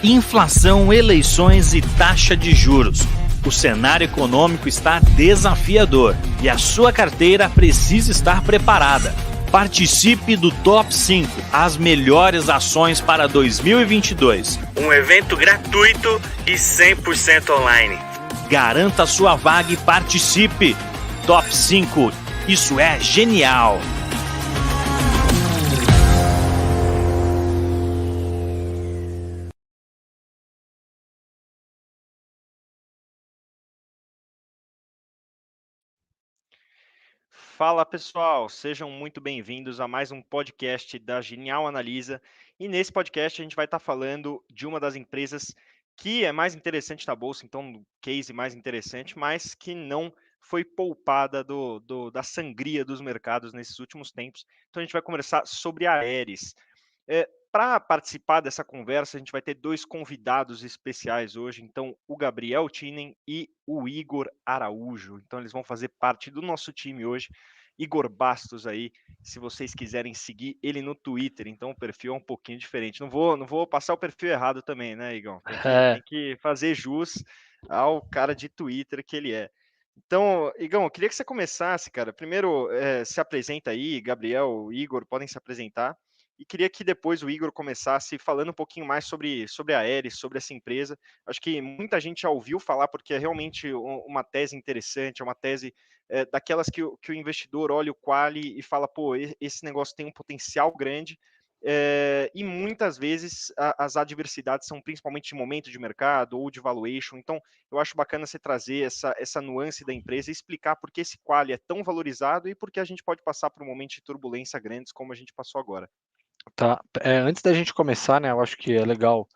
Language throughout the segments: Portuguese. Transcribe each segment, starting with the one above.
Inflação, eleições e taxa de juros. O cenário econômico está desafiador e a sua carteira precisa estar preparada. Participe do Top 5, as melhores ações para 2022. Um evento gratuito e 100% online. Garanta sua vaga e participe. Top 5, isso é genial! Fala pessoal, sejam muito bem-vindos a mais um podcast da Genial Analisa. E nesse podcast a gente vai estar falando de uma das empresas que é mais interessante na bolsa, então um case mais interessante, mas que não foi poupada da sangria dos mercados nesses últimos tempos. Então a gente vai conversar sobre a Aeris. Para participar dessa conversa, a gente vai ter dois convidados especiais hoje, então o Gabriel Tinen e o Igor Araújo. Então eles vão fazer parte do nosso time hoje. Igor Bastos aí, se vocês quiserem seguir ele no Twitter, então o perfil é um pouquinho diferente. Não vou passar o perfil errado também, né, Igor? Tem que fazer jus ao cara de Twitter que ele é. Então, Igor, eu queria que você começasse, cara. Primeiro, se apresenta aí, Gabriel, Igor, podem se apresentar. E queria que depois o Igor começasse falando um pouquinho mais sobre a Aeris, sobre essa empresa. Acho que muita gente já ouviu falar, porque é realmente uma tese interessante, é uma tese daquelas que o investidor olha o quali e fala, pô, esse negócio tem um potencial grande, e muitas vezes as adversidades são principalmente de momento de mercado ou de valuation. Então, eu acho bacana você trazer essa nuance da empresa e explicar por que esse quali é tão valorizado e por que a gente pode passar por um momento de turbulência grandes como a gente passou agora. Tá. Antes da gente começar, né, eu acho que é legal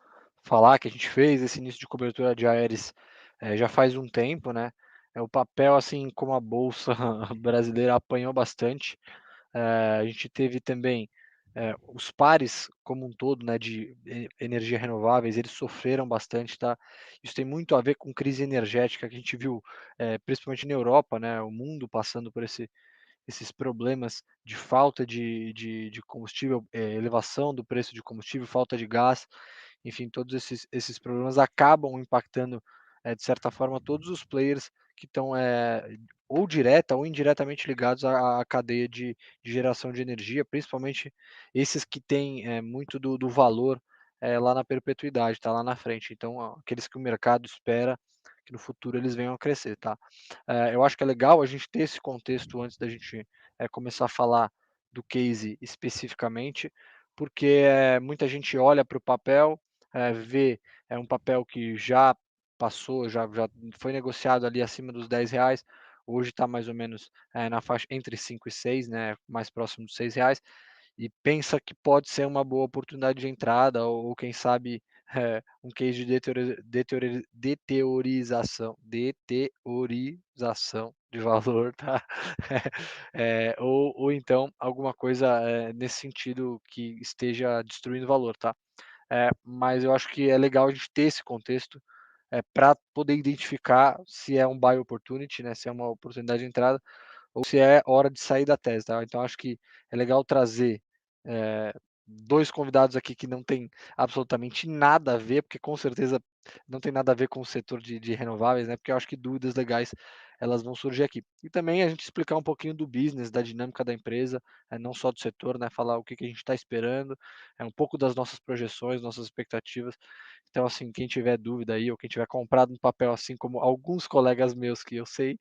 falar que a gente fez esse início de cobertura de Aeris já faz um tempo, né? O papel, assim como a bolsa brasileira apanhou bastante. A gente teve também os pares como um todo, né, de energia renováveis, eles sofreram bastante, tá? Isso tem muito a ver com crise energética que a gente viu, principalmente na Europa, né? O mundo passando por esses problemas de falta de combustível, elevação do preço de combustível, falta de gás, enfim, todos esses problemas acabam impactando, de certa forma, todos os players que estão ou direta ou indiretamente ligados à cadeia de geração de energia, principalmente esses que têm muito do valor lá na perpetuidade, tá lá na frente. Então, aqueles que o mercado espera que no futuro eles venham a crescer, tá? Eu acho que é legal a gente ter esse contexto antes da gente começar a falar do case especificamente, porque muita gente olha para o papel, vê um papel que já passou, já foi negociado ali acima dos R$ 10, hoje está mais ou menos na faixa entre 5 e 6, né, mais próximo dos R$ 6, e pensa que pode ser uma boa oportunidade de entrada, ou quem sabe um case de deteriorização de valor, tá? Ou então alguma coisa nesse sentido que esteja destruindo valor, tá? Mas eu acho que é legal a gente ter esse contexto para poder identificar se é um buy opportunity, né? Se é uma oportunidade de entrada, ou se é hora de sair da tese, tá? Então acho que é legal trazer eh, dois convidados aqui que não tem absolutamente nada a ver, porque com certeza não tem nada a ver com o setor de renováveis, né? Porque eu acho que dúvidas legais elas vão surgir aqui. E também a gente explicar um pouquinho do business, da dinâmica da empresa, não só do setor, né? Falar o que a gente está esperando, um pouco das nossas projeções, nossas expectativas. Então, assim, quem tiver dúvida aí, ou quem tiver comprado um papel, assim como alguns colegas meus que eu sei,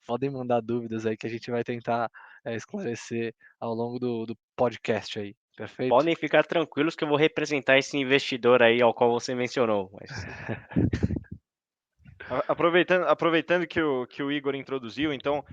podem mandar dúvidas aí que a gente vai tentar esclarecer ao longo do podcast aí. Perfeito? Podem ficar tranquilos que eu vou representar esse investidor aí ao qual você mencionou. Mas... Aproveitando que o Igor introduziu, então,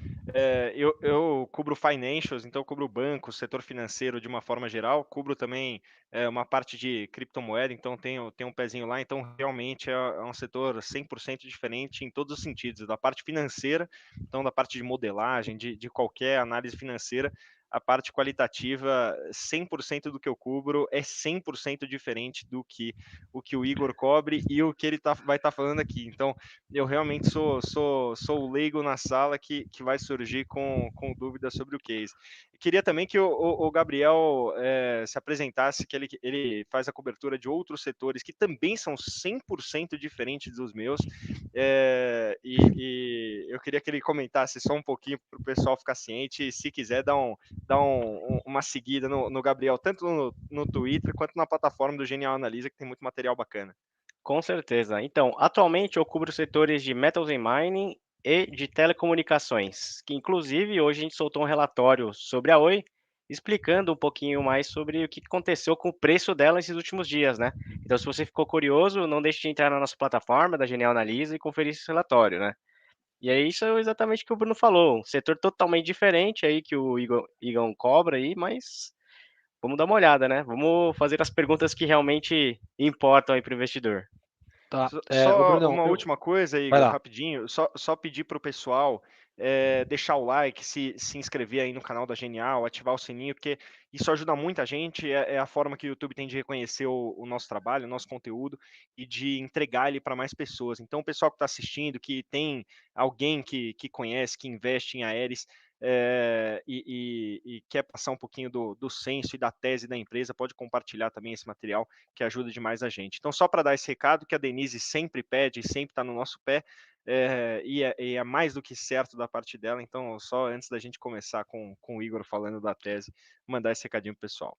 eu cubro financials, então eu cubro banco, setor financeiro de uma forma geral, cubro também uma parte de criptomoeda, então tenho um pezinho lá, então realmente é um setor 100% diferente em todos os sentidos, da parte financeira, então da parte de modelagem, de qualquer análise financeira, a parte qualitativa, 100% do que eu cubro é 100% diferente do que o Igor cobre e o que ele vai estar falando aqui. Então, eu realmente sou o leigo na sala que vai surgir com dúvidas sobre o case. queria também que o Gabriel se apresentasse, que ele faz a cobertura de outros setores que também são 100% diferentes dos meus, e eu queria que ele comentasse só um pouquinho para o pessoal ficar ciente, e se quiser dar uma seguida no Gabriel, tanto no Twitter quanto na plataforma do Genial Analisa, que tem muito material bacana. Com certeza. Então, atualmente eu cubro setores de Metals and Mining e de telecomunicações, que inclusive hoje a gente soltou um relatório sobre a Oi, explicando um pouquinho mais sobre o que aconteceu com o preço dela nesses últimos dias, né? Então, se você ficou curioso, não deixe de entrar na nossa plataforma da Genial Analisa e conferir esse relatório, né? E é isso exatamente que o Bruno falou, um setor totalmente diferente aí que o Igor cobra aí, mas vamos dar uma olhada, né? Vamos fazer as perguntas que realmente importam aí para o investidor. Tá. Ô, Só Brunão, uma última coisa, vai Igor, lá. rapidinho. Só pedir para o pessoal deixar o like, se inscrever aí no canal da Genial, ativar o sininho, porque isso ajuda muito a gente. É a forma que o YouTube tem de reconhecer o nosso trabalho, o nosso conteúdo e de entregar ele para mais pessoas. Então, o pessoal que está assistindo, que tem alguém que conhece, que investe em aéreos, e quer passar um pouquinho do senso e da tese da empresa, pode compartilhar também esse material que ajuda demais a gente. Então, só para dar esse recado que a Denise sempre pede, sempre está no nosso pé, e é mais do que certo da parte dela. Então, só antes da gente começar com o Igor falando da tese, mandar esse recadinho pro pessoal.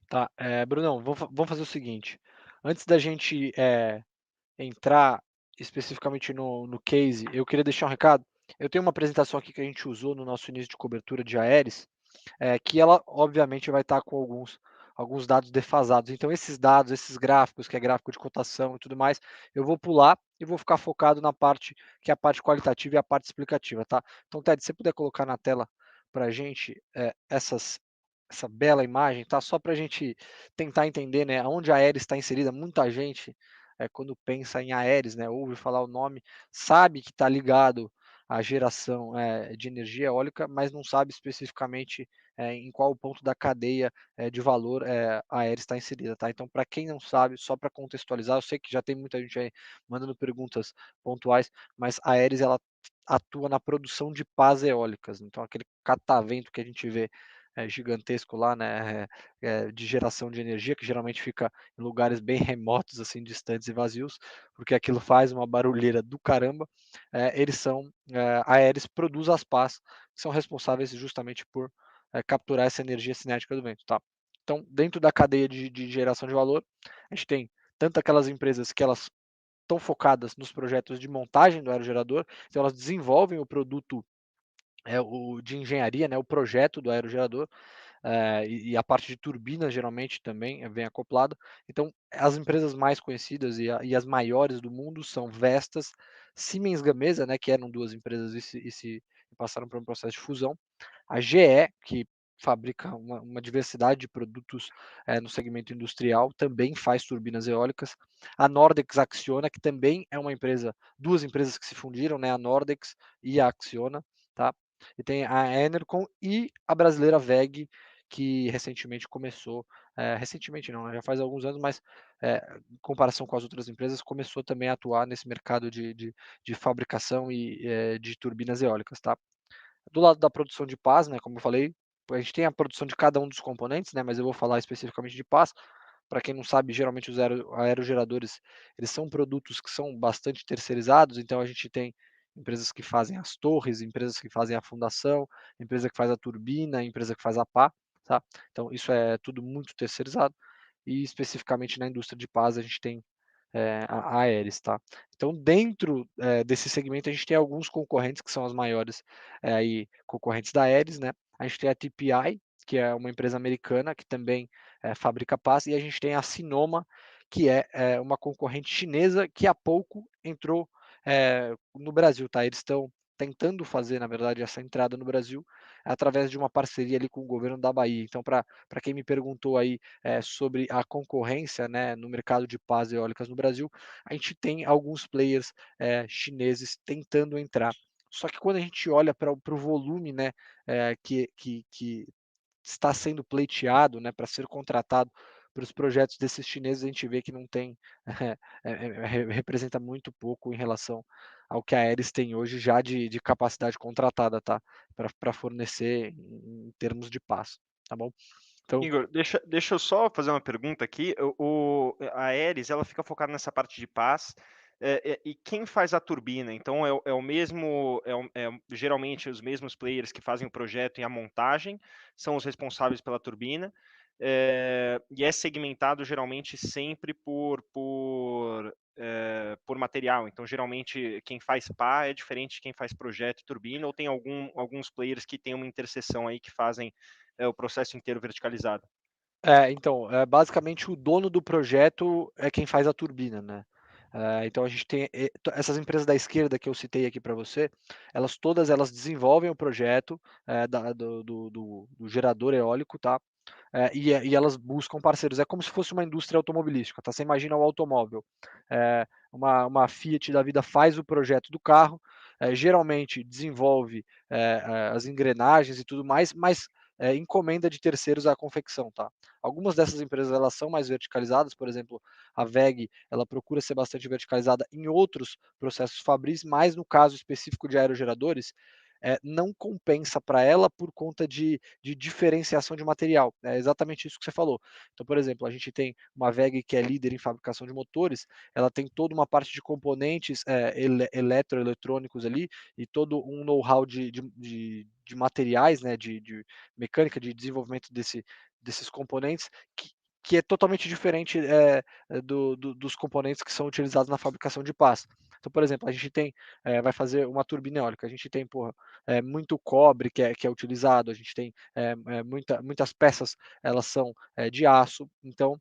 Tá. Brunão, vamos fazer o seguinte. Antes da gente entrar especificamente no case, eu queria deixar um recado. Eu tenho uma apresentação aqui que a gente usou no nosso início de cobertura de aéreos, que ela, obviamente, vai estar com alguns dados defasados. Então, esses dados, esses gráficos, que é gráfico de cotação e tudo mais, eu vou pular e vou ficar focado na parte que é a parte qualitativa e a parte explicativa, tá? Então, Ted, se você puder colocar na tela para a gente essa bela imagem, tá? Só para a gente tentar entender, né, onde a Aeres está inserida. Muita gente, quando pensa em Aeres, né, ouve falar o nome, sabe que está ligado à geração de energia eólica, mas não sabe especificamente em qual ponto da cadeia de valor a Aeres está inserida, tá? Então, para quem não sabe, só para contextualizar, eu sei que já tem muita gente aí mandando perguntas pontuais, mas a Aeres ela atua na produção de pás eólicas. Então, aquele catavento que a gente vê gigantesco lá, né, de geração de energia, que geralmente fica em lugares bem remotos, assim, distantes e vazios, porque aquilo faz uma barulheira do caramba. A Aeres produz as pás, que são responsáveis justamente por capturar essa energia cinética do vento, tá? Então, dentro da cadeia de geração de valor, a gente tem tanto aquelas empresas que elas estão focadas nos projetos de montagem do aerogerador, então elas desenvolvem o produto de engenharia, né, o projeto do aerogerador, e a parte de turbinas geralmente também vem acoplada. Então, as empresas mais conhecidas e as maiores do mundo são Vestas, Siemens Gamesa, né, que eram duas empresas e passaram por um processo de fusão, a GE, que fabrica uma diversidade de produtos no segmento industrial, também faz turbinas eólicas, a Nordex Acciona, que também é uma empresa, duas empresas que se fundiram, né, a Nordex e a Acciona, tá? E tem a Enercon e a brasileira WEG, que recentemente começou, recentemente não, né, já faz alguns anos, mas em comparação com as outras empresas, começou também a atuar nesse mercado de fabricação e de turbinas eólicas, tá? Do lado da produção de pás, né, como eu falei, a gente tem a produção de cada um dos componentes, né, mas eu vou falar especificamente de pás. Para quem não sabe, geralmente os aerogeradores, eles são produtos que são bastante terceirizados, então a gente tem empresas que fazem as torres, empresas que fazem a fundação, empresa que faz a turbina, empresa que faz a pá, tá? Então isso é tudo muito terceirizado e especificamente na indústria de pás a gente tem a Aeres, tá? Então, dentro desse segmento, a gente tem alguns concorrentes que são as maiores aí, concorrentes da Aeres, né? A gente tem a TPI, que é uma empresa americana que também fabrica pás, e a gente tem a Sinoma, que é uma concorrente chinesa que há pouco entrou no Brasil, tá? Eles estão tentando fazer, na verdade, essa entrada no Brasil através de uma parceria ali com o governo da Bahia. Então, para quem me perguntou aí sobre a concorrência, né, no mercado de pás eólicas no Brasil, a gente tem alguns players chineses tentando entrar. Só que quando a gente olha para o volume, né, que está sendo pleiteado, né, para ser contratado os projetos desses chineses, a gente vê que não tem, representa muito pouco em relação ao que a Aeris tem hoje já de capacidade contratada, tá? Para fornecer em termos de paz, tá bom? Então, Igor, deixa eu só fazer uma pergunta aqui. A Aeris, ela fica focada nessa parte de paz. E quem faz a turbina? Então, é o mesmo, geralmente os mesmos players que fazem o projeto e a montagem são os responsáveis pela turbina. E é segmentado geralmente sempre por material. Então, geralmente, quem faz pá é diferente de quem faz projeto e turbina, ou tem alguns players que têm uma interseção aí que fazem o processo inteiro verticalizado. então, basicamente o dono do projeto é quem faz a turbina, né? Então a gente tem essas empresas da esquerda que eu citei aqui para você, todas elas desenvolvem o projeto do gerador eólico, tá? E elas buscam parceiros. É como se fosse uma indústria automobilística, tá? Você imagina o automóvel. Uma Fiat da vida faz o projeto do carro, geralmente desenvolve as engrenagens e tudo mais, mas encomenda de terceiros a confecção, tá? Algumas dessas empresas elas são mais verticalizadas, por exemplo, a WEG ela procura ser bastante verticalizada em outros processos fabris, mas no caso específico de aerogeradores, não compensa para ela por conta de diferenciação de material. É exatamente isso que você falou. Então, por exemplo, a gente tem uma WEG que é líder em fabricação de motores, ela tem toda uma parte de componentes eletroeletrônicos ali e todo um know-how de materiais, né, de mecânica, de desenvolvimento desses componentes que é totalmente diferente dos componentes que são utilizados na fabricação de pás. Então, por exemplo, a gente tem, vai fazer uma turbina eólica, a gente tem, muito cobre que é utilizado, a gente tem muitas peças, elas são de aço, então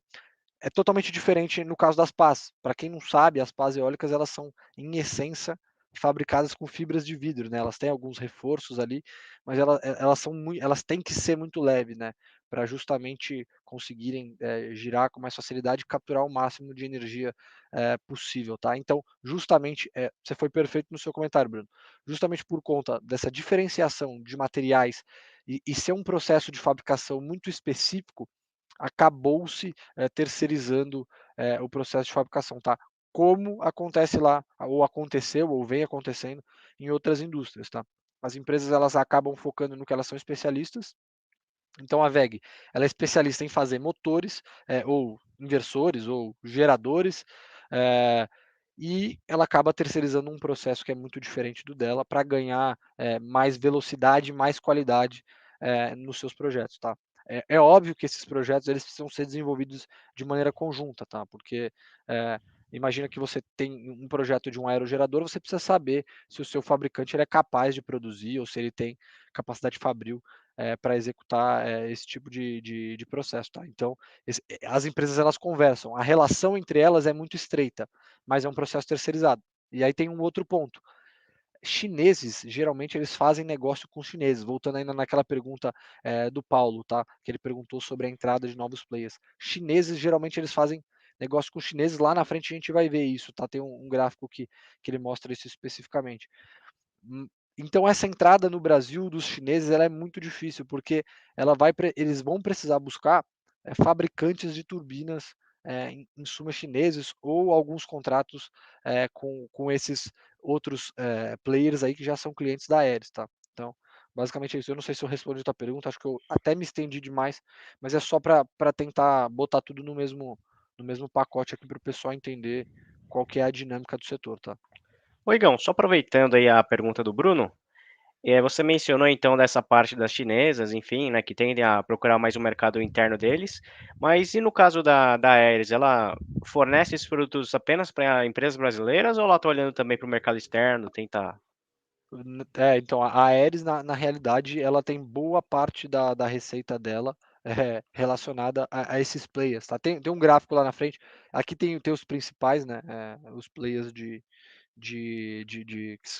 é totalmente diferente no caso das pás. Para quem não sabe, as pás eólicas elas são, em essência, fabricadas com fibras de vidro, né? Elas têm alguns reforços ali, mas elas têm que ser muito leves, né? Para justamente conseguirem girar com mais facilidade e capturar o máximo de energia possível, tá? Então, justamente, você foi perfeito no seu comentário, Bruno. Justamente por conta dessa diferenciação de materiais e ser um processo de fabricação muito específico, acabou-se terceirizando o processo de fabricação, tá? Como acontece lá, ou aconteceu, ou vem acontecendo em outras indústrias, tá? As empresas elas acabam focando no que elas são especialistas. Então a WEG, ela é especialista em fazer motores, ou inversores, ou geradores, e ela acaba terceirizando um processo que é muito diferente do dela para ganhar mais velocidade, mais qualidade nos seus projetos, tá? É óbvio que esses projetos eles precisam ser desenvolvidos de maneira conjunta, tá? Porque imagina que você tem um projeto de um aerogerador, você precisa saber se o seu fabricante ele é capaz de produzir ou se ele tem capacidade fabril para executar esse tipo de processo, tá? Então, as empresas elas conversam, a relação entre elas é muito estreita, mas é um processo terceirizado. E aí tem um outro ponto. Chineses, geralmente, eles fazem negócio com chineses. Voltando ainda naquela pergunta do Paulo, tá? Que ele perguntou sobre a entrada de novos players. Chineses, geralmente, eles fazem negócio com chineses. Lá na frente a gente vai ver isso, tá? Tem um gráfico que ele mostra isso especificamente. Então essa entrada no Brasil dos chineses ela é muito difícil, porque eles vão precisar buscar fabricantes de turbinas, em suma chineses, ou alguns contratos com esses outros players aí que já são clientes da Aeris, tá? Então, basicamente é isso. Eu não sei se eu respondi a tua pergunta, acho que eu até me estendi demais, mas é só para tentar botar tudo no mesmo pacote aqui para o pessoal entender qual que é a dinâmica do setor, tá? Ô, Igão, só aproveitando aí a pergunta do Bruno, você mencionou então dessa parte das chinesas, enfim, né, que tendem a procurar mais o mercado interno deles, mas e no caso da Aeris, ela fornece esses produtos apenas para empresas brasileiras ou ela está olhando também para o mercado externo, tenta... Então, a Aeris, na realidade, ela tem boa parte da receita dela relacionada a esses players, tá? Tem um gráfico lá na frente, aqui tem os principais, né? Os players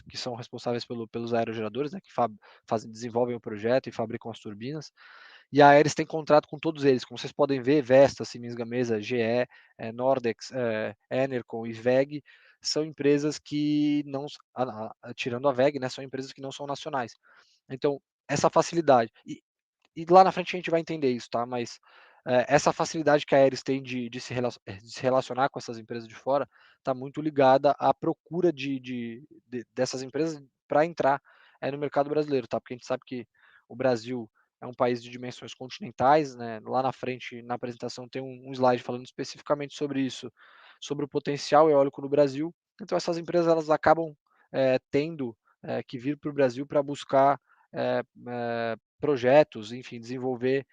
que são responsáveis pelos aerogeradores, né? Que desenvolvem o projeto e fabricam as turbinas. E a Aeris tem contrato com todos eles, como vocês podem ver, Vestas, Siemens Gamesa, GE, Nordex, Enercon e WEG são empresas que não, tirando a WEG, né, são empresas que não são nacionais. Então, essa facilidade. E lá na frente a gente vai entender isso, tá? Mas essa facilidade que a Aeris tem de se relacionar com essas empresas de fora está muito ligada à procura dessas empresas para entrar no mercado brasileiro, tá? Porque a gente sabe que o Brasil é um país de dimensões continentais, né? Lá na frente, na apresentação, tem um slide falando especificamente sobre isso, sobre o potencial eólico no Brasil. Então, essas empresas elas acabam tendo que vir para o Brasil para buscar projetos, enfim, desenvolver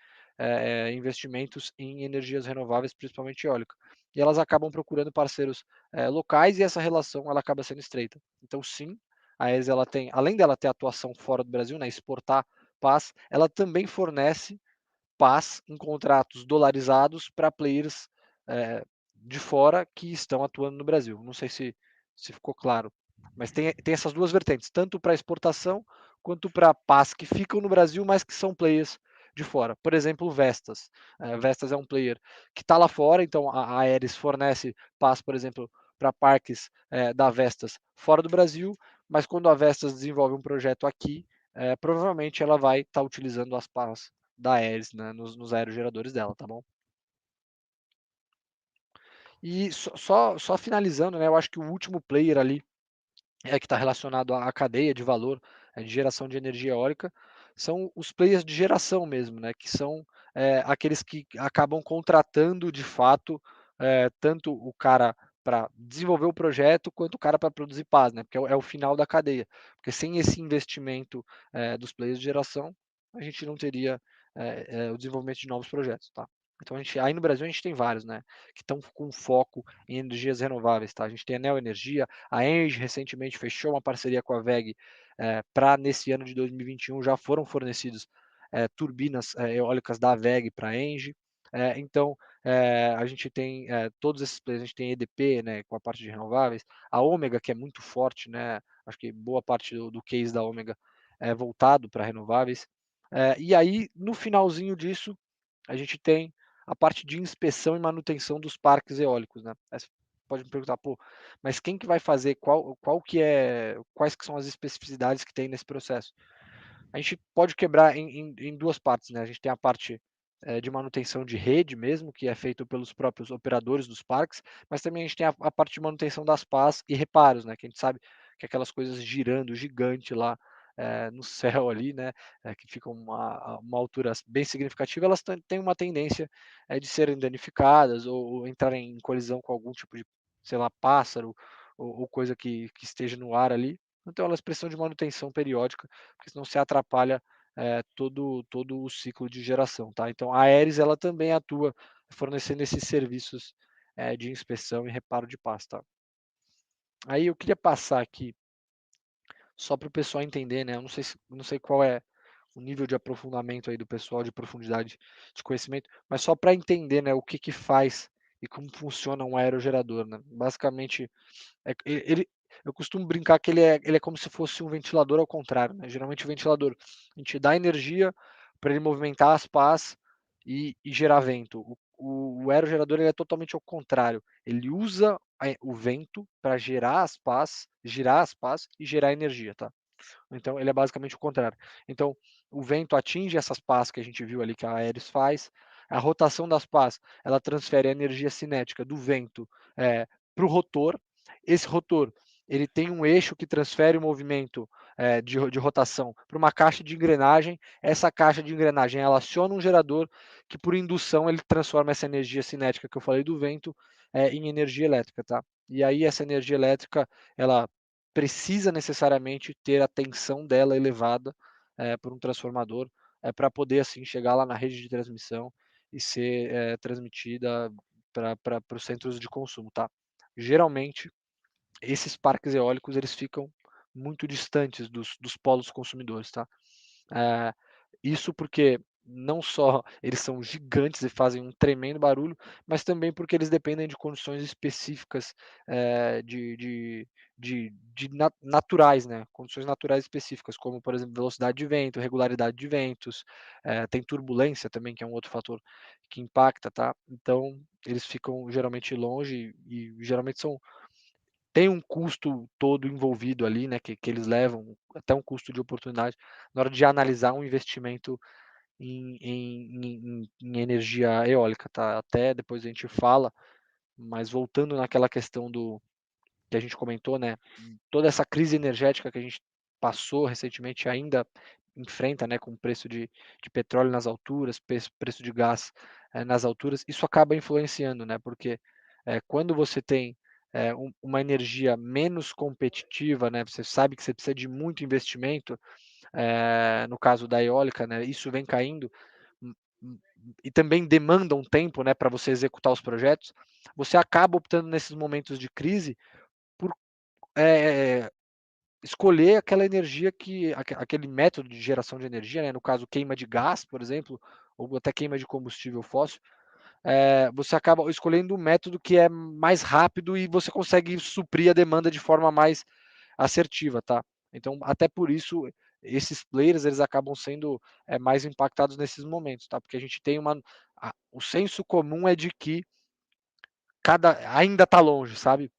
investimentos em energias renováveis, principalmente eólica. E elas acabam procurando parceiros locais e essa relação ela acaba sendo estreita. Então, sim, a ESA ela tem, além dela ter atuação fora do Brasil, né, exportar pás, ela também fornece pás em contratos dolarizados para players de fora que estão atuando no Brasil. Não sei se ficou claro, mas tem essas duas vertentes, tanto para exportação quanto para pás que ficam no Brasil, mas que são players de fora. Por exemplo, o Vestas. Vestas é um player que está lá fora, então a Aeris fornece pás, por exemplo, para parques da Vestas fora do Brasil, mas quando a Vestas desenvolve um projeto aqui, provavelmente ela vai estar utilizando as pás da Aeris, né, nos aerogeradores dela, tá bom? E só finalizando, né, eu acho que o último player ali que está relacionado à cadeia de valor de geração de energia eólica são os players de geração mesmo, né, que são aqueles que acabam contratando de fato tanto o cara para desenvolver o projeto quanto o cara para produzir pás, né, porque é o final da cadeia. Porque sem esse investimento dos players de geração, a gente não teria o desenvolvimento de novos projetos, tá? Então aí no Brasil a gente tem vários, né, que estão com foco em energias renováveis, tá? A gente tem a Neoenergia, a Engie recentemente fechou uma parceria com a WEG para nesse ano de 2021 já foram fornecidos turbinas eólicas da WEG para a Engie. Então a gente tem todos esses players, a gente tem EDP, né, com a parte de renováveis, a Ômega que é muito forte, né? Acho que boa parte do case da Ômega é voltado para renováveis. E aí no finalzinho disso a gente tem a parte de inspeção e manutenção dos parques eólicos, né? Aí você pode me perguntar, pô, mas quem que vai fazer, quais que são as especificidades que tem nesse processo? A gente pode quebrar em duas partes, né? A gente tem a parte de manutenção de rede mesmo, que é feito pelos próprios operadores dos parques, mas também a gente tem a parte de manutenção das pás e reparos, né? Que a gente sabe que aquelas coisas girando gigante lá no céu ali, né? Que ficam uma altura bem significativa, elas têm uma tendência de serem danificadas ou entrarem em colisão com algum tipo de, sei lá, pássaro ou coisa que esteja no ar ali. Então elas precisam de manutenção periódica, porque senão se atrapalha todo o ciclo de geração, tá? Então a Aeris ela também atua fornecendo esses serviços de inspeção e reparo de pás, tá? Aí eu queria passar aqui só para o pessoal entender, né? Eu não sei qual é o nível de aprofundamento aí do pessoal, de profundidade de conhecimento, mas só para entender, né, o que faz e como funciona um aerogerador, né? Basicamente, eu costumo brincar que ele é como se fosse um ventilador ao contrário, né? Geralmente o ventilador, a gente dá energia para ele movimentar as pás e gerar vento. O aerogerador ele é totalmente ao contrário. Ele usa o vento para gerar as pás, girar as pás e gerar energia, tá? Então ele é basicamente o contrário. Então o vento atinge essas pás que a gente viu ali que a Aeris faz, a rotação das pás ela transfere a energia cinética do vento para o rotor. Esse rotor ele tem um eixo que transfere o movimento de rotação para uma caixa de engrenagem. Essa caixa de engrenagem ela aciona um gerador que por indução ele transforma essa energia cinética que eu falei do vento em energia elétrica, tá? E aí essa energia elétrica ela precisa necessariamente ter a tensão dela elevada por um transformador para poder assim chegar lá na rede de transmissão e ser transmitida para os centros de consumo, tá? Geralmente esses parques eólicos eles ficam muito distantes dos polos consumidores, tá? É, isso porque não só eles são gigantes e fazem um tremendo barulho, mas também porque eles dependem de condições específicas naturais, né? Condições naturais específicas, como por exemplo velocidade de vento, regularidade de ventos, tem turbulência também, que é um outro fator que impacta, tá? Então eles ficam geralmente longe e geralmente tem um custo todo envolvido ali, né, que eles levam, até um custo de oportunidade, na hora de analisar um investimento em energia eólica, tá? Até depois a gente fala, mas voltando naquela questão do que a gente comentou, né? Toda essa crise energética que a gente passou recentemente ainda enfrenta, né? Com o preço de petróleo nas alturas, preço de gás nas alturas, isso acaba influenciando, né? Porque quando você tem uma energia menos competitiva, né? Você sabe que você precisa de muito investimento, no caso da eólica, né? Isso vem caindo hum, e também demanda um tempo, né? Para você executar os projetos. Você acaba optando nesses momentos de crise por eh, escolher aquela energia aquele método de geração de energia, né, no caso queima de gás, por exemplo, ou até queima de combustível fóssil, você acaba escolhendo um método que é mais rápido e você consegue suprir a demanda de forma mais assertiva, tá? Então, até por isso, esses players eles acabam sendo mais impactados nesses momentos, tá? Porque a gente tem o senso comum é de que ainda está longe, sabe?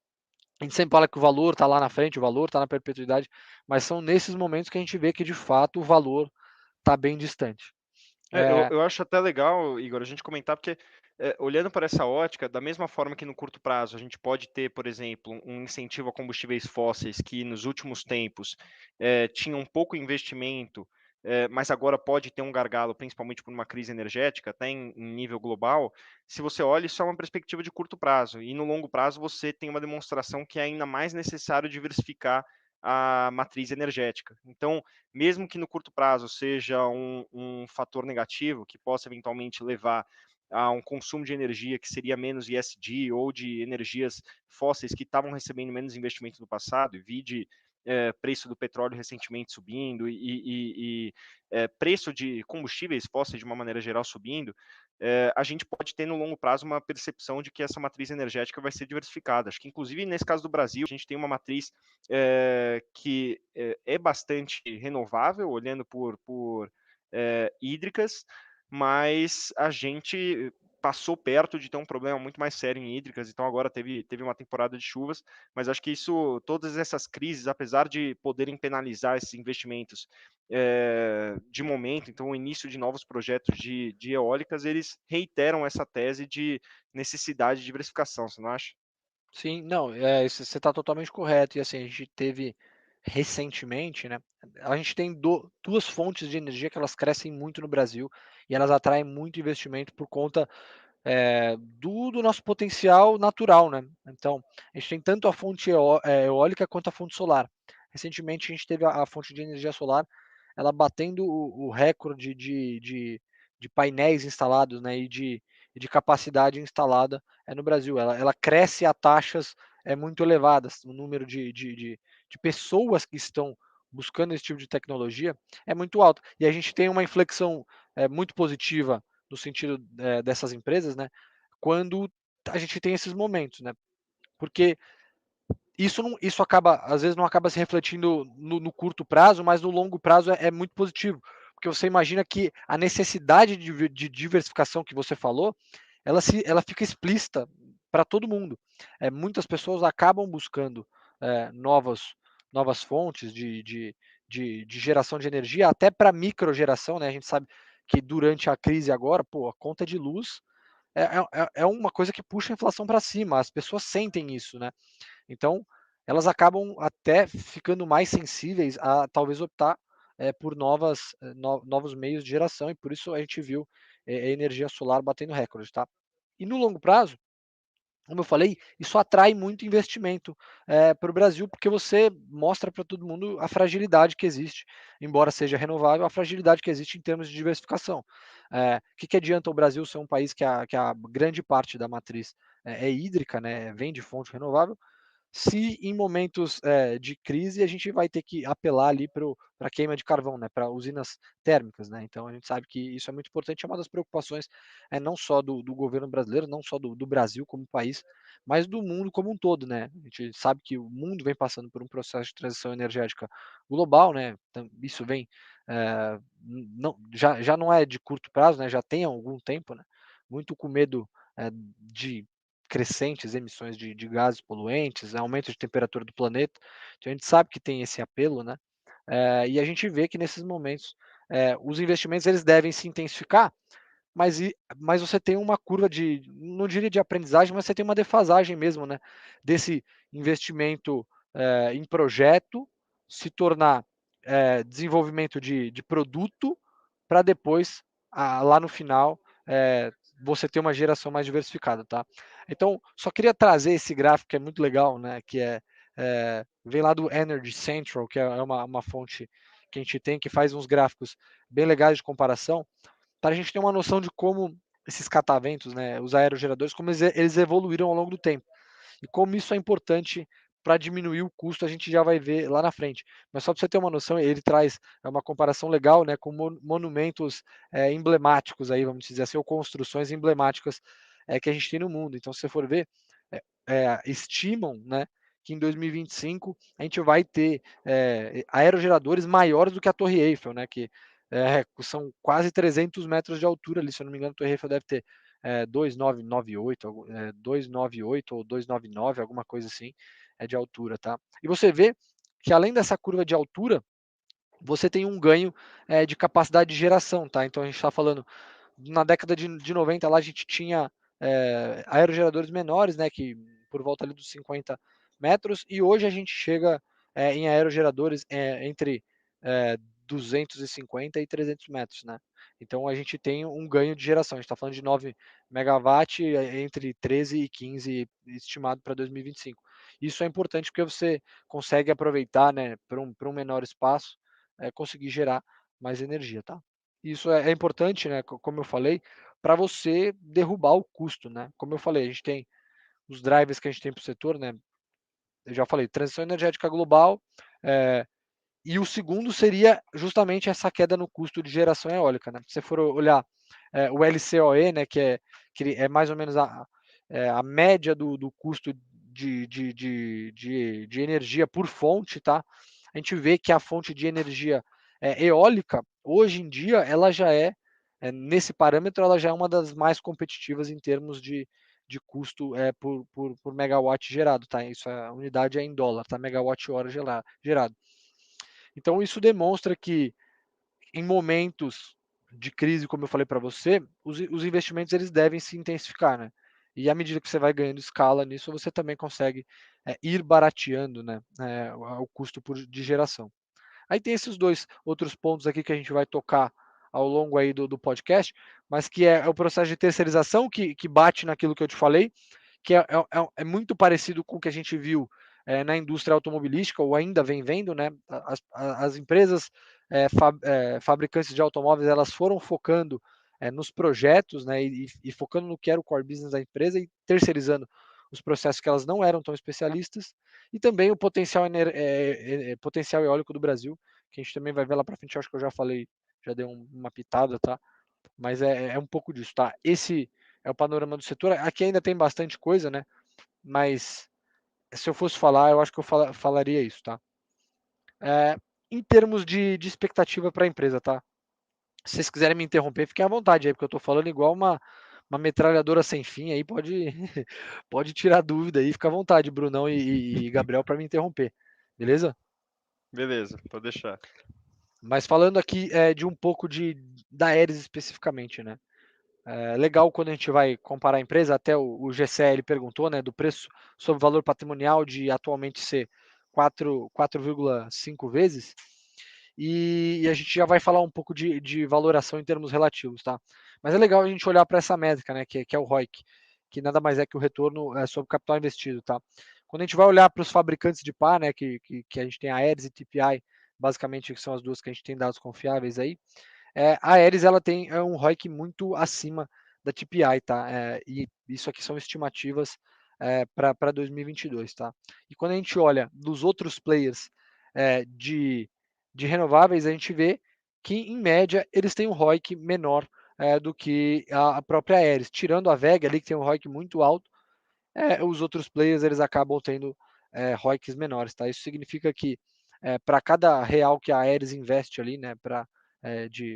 A gente sempre fala que o valor está lá na frente, o valor está na perpetuidade, mas são nesses momentos que a gente vê que de fato o valor está bem distante. Eu acho até legal, Igor, a gente comentar, porque olhando para essa ótica, da mesma forma que no curto prazo a gente pode ter, por exemplo, um incentivo a combustíveis fósseis que nos últimos tempos tinha um pouco investimento, mas agora pode ter um gargalo, principalmente por uma crise energética, até em nível global. Se você olha, isso é uma perspectiva de curto prazo, e no longo prazo você tem uma demonstração que é ainda mais necessário diversificar a matriz energética. Então, mesmo que no curto prazo seja um fator negativo que possa eventualmente levar a um consumo de energia que seria menos ESG ou de energias fósseis que estavam recebendo menos investimento no passado, e vide preço do petróleo recentemente subindo e preço de combustíveis fósseis de uma maneira geral subindo, a gente pode ter no longo prazo uma percepção de que essa matriz energética vai ser diversificada. Acho que inclusive nesse caso do Brasil, a gente tem uma matriz que é bastante renovável, olhando por hídricas, mas a gente passou perto de ter um problema muito mais sério em hídricas, então agora teve uma temporada de chuvas, mas acho que todas essas crises, apesar de poderem penalizar esses investimentos de momento, então o início de novos projetos de eólicas, eles reiteram essa tese de necessidade de diversificação, você não acha? Sim, não, você está totalmente correto. E assim, a gente teve recentemente, né? A gente tem duas fontes de energia que elas crescem muito no Brasil e elas atraem muito investimento por conta do nosso potencial natural, né? Então, a gente tem tanto a fonte eólica quanto a fonte solar. Recentemente, a gente teve a fonte de energia solar, ela batendo o recorde de painéis instalados, né? E de capacidade instalada no Brasil. Ela cresce a taxas muito elevadas. O número de pessoas que estão buscando esse tipo de tecnologia é muito alto. E a gente tem uma inflexão muito positiva no sentido dessas empresas, né? Quando a gente tem esses momentos, né? Porque isso acaba, às vezes não acaba se refletindo no curto prazo, mas no longo prazo é muito positivo, porque você imagina que a necessidade de diversificação que você falou, ela fica explícita para todo mundo. Muitas pessoas acabam buscando novas fontes de geração de energia, até para microgeração, né? A gente sabe que durante a crise agora, pô, a conta de luz é uma coisa que puxa a inflação para cima, as pessoas sentem isso, né? Então, elas acabam até ficando mais sensíveis a talvez optar por novos meios de geração, e por isso a gente viu a energia solar batendo recorde, tá? E no longo prazo, como eu falei, isso atrai muito investimento para o Brasil, porque você mostra para todo mundo a fragilidade que existe, embora seja renovável, a fragilidade que existe em termos de diversificação. Que adianta o Brasil ser um país que a grande parte da matriz é hídrica, né, vem de fonte renovável, se em momentos de crise a gente vai ter que apelar ali para a queima de carvão, né, para usinas térmicas, né? Então a gente sabe que isso é muito importante, é uma das preocupações não só do governo brasileiro, não só do Brasil como país, mas do mundo como um todo, né? A gente sabe que o mundo vem passando por um processo de transição energética global, né? Então, isso vem já não é de curto prazo, né? Já tem algum tempo, né? Muito com medo de crescentes emissões de gases poluentes, aumento de temperatura do planeta. Então a gente sabe que tem esse apelo, né? E a gente vê que nesses momentos os investimentos eles devem se intensificar, mas você tem uma curva de, não diria de aprendizagem, mas você tem uma defasagem mesmo, né? Desse investimento em projeto se tornar desenvolvimento de produto para depois, lá no final, você ter uma geração mais diversificada, tá? Então, só queria trazer esse gráfico que é muito legal, né? Que vem lá do Energy Central, que é uma fonte que a gente tem, que faz uns gráficos bem legais de comparação, para a gente ter uma noção de como esses cataventos, né, os aerogeradores, como eles evoluíram ao longo do tempo. E como isso é importante para diminuir o custo, a gente já vai ver lá na frente. Mas só para você ter uma noção, ele traz uma comparação legal, né, com monumentos emblemáticos, aí, vamos dizer assim, ou construções emblemáticas que a gente tem no mundo. Então, se você for ver, estimam, né, que em 2025 a gente vai ter aerogeradores maiores do que a Torre Eiffel, né, que são quase 300 metros de altura ali, se eu não me engano, a Torre Eiffel deve ter 2,998, 298 ou 299, alguma coisa assim, de altura, tá? E você vê que além dessa curva de altura, você tem um ganho de capacidade de geração, tá? Então a gente está falando, na década de 90 lá a gente tinha aerogeradores menores, né, que por volta ali dos 50 metros, e hoje a gente chega em aerogeradores entre 250 e 300 metros, né? Então a gente tem um ganho de geração, a gente está falando de 9 megawatt entre 13 e 15 estimado para 2025. Isso é importante porque você consegue aproveitar, né, para um menor espaço, conseguir gerar mais energia, tá? Isso é importante, né, como eu falei, para você derrubar o custo, né? Como eu falei, a gente tem os drivers que a gente tem para o setor, né? Eu já falei, transição energética global, e o segundo seria justamente essa queda no custo de geração eólica, né? Se você for olhar o LCOE, né, que é mais ou menos a média do custo de energia por fonte, tá? A gente vê que a fonte de energia eólica, hoje em dia, ela já nesse parâmetro, ela já é uma das mais competitivas em termos de custo por megawatt gerado, tá? Isso, a unidade é em dólar, tá? Megawatt-hora gerado. Então, isso demonstra que em momentos de crise, como eu falei para você, os investimentos eles devem se intensificar, né? E à medida que você vai ganhando escala nisso, você também consegue ir barateando, né, o custo de geração. Aí tem esses dois outros pontos aqui que a gente vai tocar ao longo aí do podcast, mas que é o processo de terceirização que bate naquilo que eu te falei, que é muito parecido com o que a gente viu na indústria automobilística, ou ainda vem vendo, né? As empresas fabricantes de automóveis, elas foram focando nos projetos, né? E focando no que era o core business da empresa e terceirizando os processos que elas não eram tão especialistas, e também o potencial eólico do Brasil, que a gente também vai ver lá para frente, eu acho que eu já falei, já dei uma pitada, tá? Mas é um pouco disso, tá? Esse é o panorama do setor. Aqui ainda tem bastante coisa, né? Mas se eu fosse falar, eu acho que eu falaria isso, tá? Em termos de expectativa para a empresa, tá? Se vocês quiserem me interromper, fiquem à vontade aí, porque eu estou falando igual uma metralhadora sem fim aí, pode, pode tirar dúvida aí, fica à vontade, Brunão e Gabriel, para me interromper, beleza? Beleza, pode deixar. Mas falando aqui de um pouco da Aeres especificamente, né? Legal quando a gente vai comparar a empresa, até o GCL perguntou, né, do preço sobre o valor patrimonial de atualmente ser 4,5 vezes, e a gente já vai falar um pouco de valoração em termos relativos, tá? Mas é legal a gente olhar para essa métrica, né, que é o ROIC, que nada mais é que o retorno sobre o capital investido, tá? Quando a gente vai olhar para os fabricantes de pá, né, que a gente tem a Aeres e TPI, basicamente, que são as duas que a gente tem dados confiáveis aí, a Aeres ela tem um ROIC muito acima da TPI, tá? E isso aqui são estimativas para 2022, tá? E quando a gente olha dos outros players de renováveis, a gente vê que, em média, eles têm um ROIC menor do que a própria Aeres. Tirando a VEG ali, que tem um ROIC muito alto, os outros players eles acabam tendo ROICs menores, tá? Isso significa que para cada real que a Aeres investe ali, né,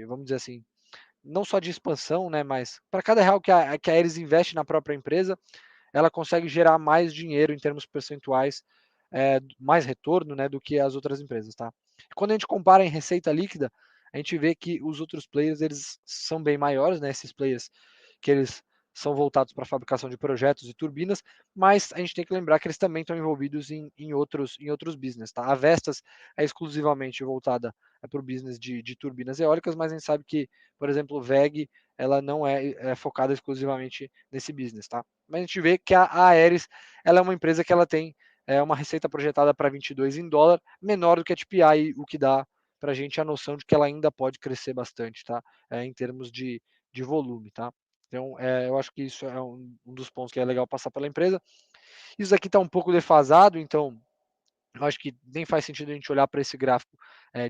vamos dizer assim, não só de expansão, né, mas para cada real que a Aeres investe na própria empresa, ela consegue gerar mais dinheiro em termos percentuais, mais retorno, né, do que as outras empresas, tá? Quando a gente compara em receita líquida, a gente vê que os outros players, eles são bem maiores, né? Esses players que eles são voltados para a fabricação de projetos e turbinas, mas a gente tem que lembrar que eles também estão envolvidos em outros business, tá? A Vestas é exclusivamente voltada para o business de turbinas eólicas, mas a gente sabe que, por exemplo, o VEG, ela não é focada exclusivamente nesse business, tá? Mas a gente vê que a Aeris, ela é uma empresa que ela tem uma receita projetada para 22 em dólar, menor do que a TPI, o que dá para a gente a noção de que ela ainda pode crescer bastante, tá? Em termos de volume, tá? Então, eu acho que isso é um dos pontos que é legal passar pela empresa. Isso aqui está um pouco defasado, então eu acho que nem faz sentido a gente olhar para esse gráfico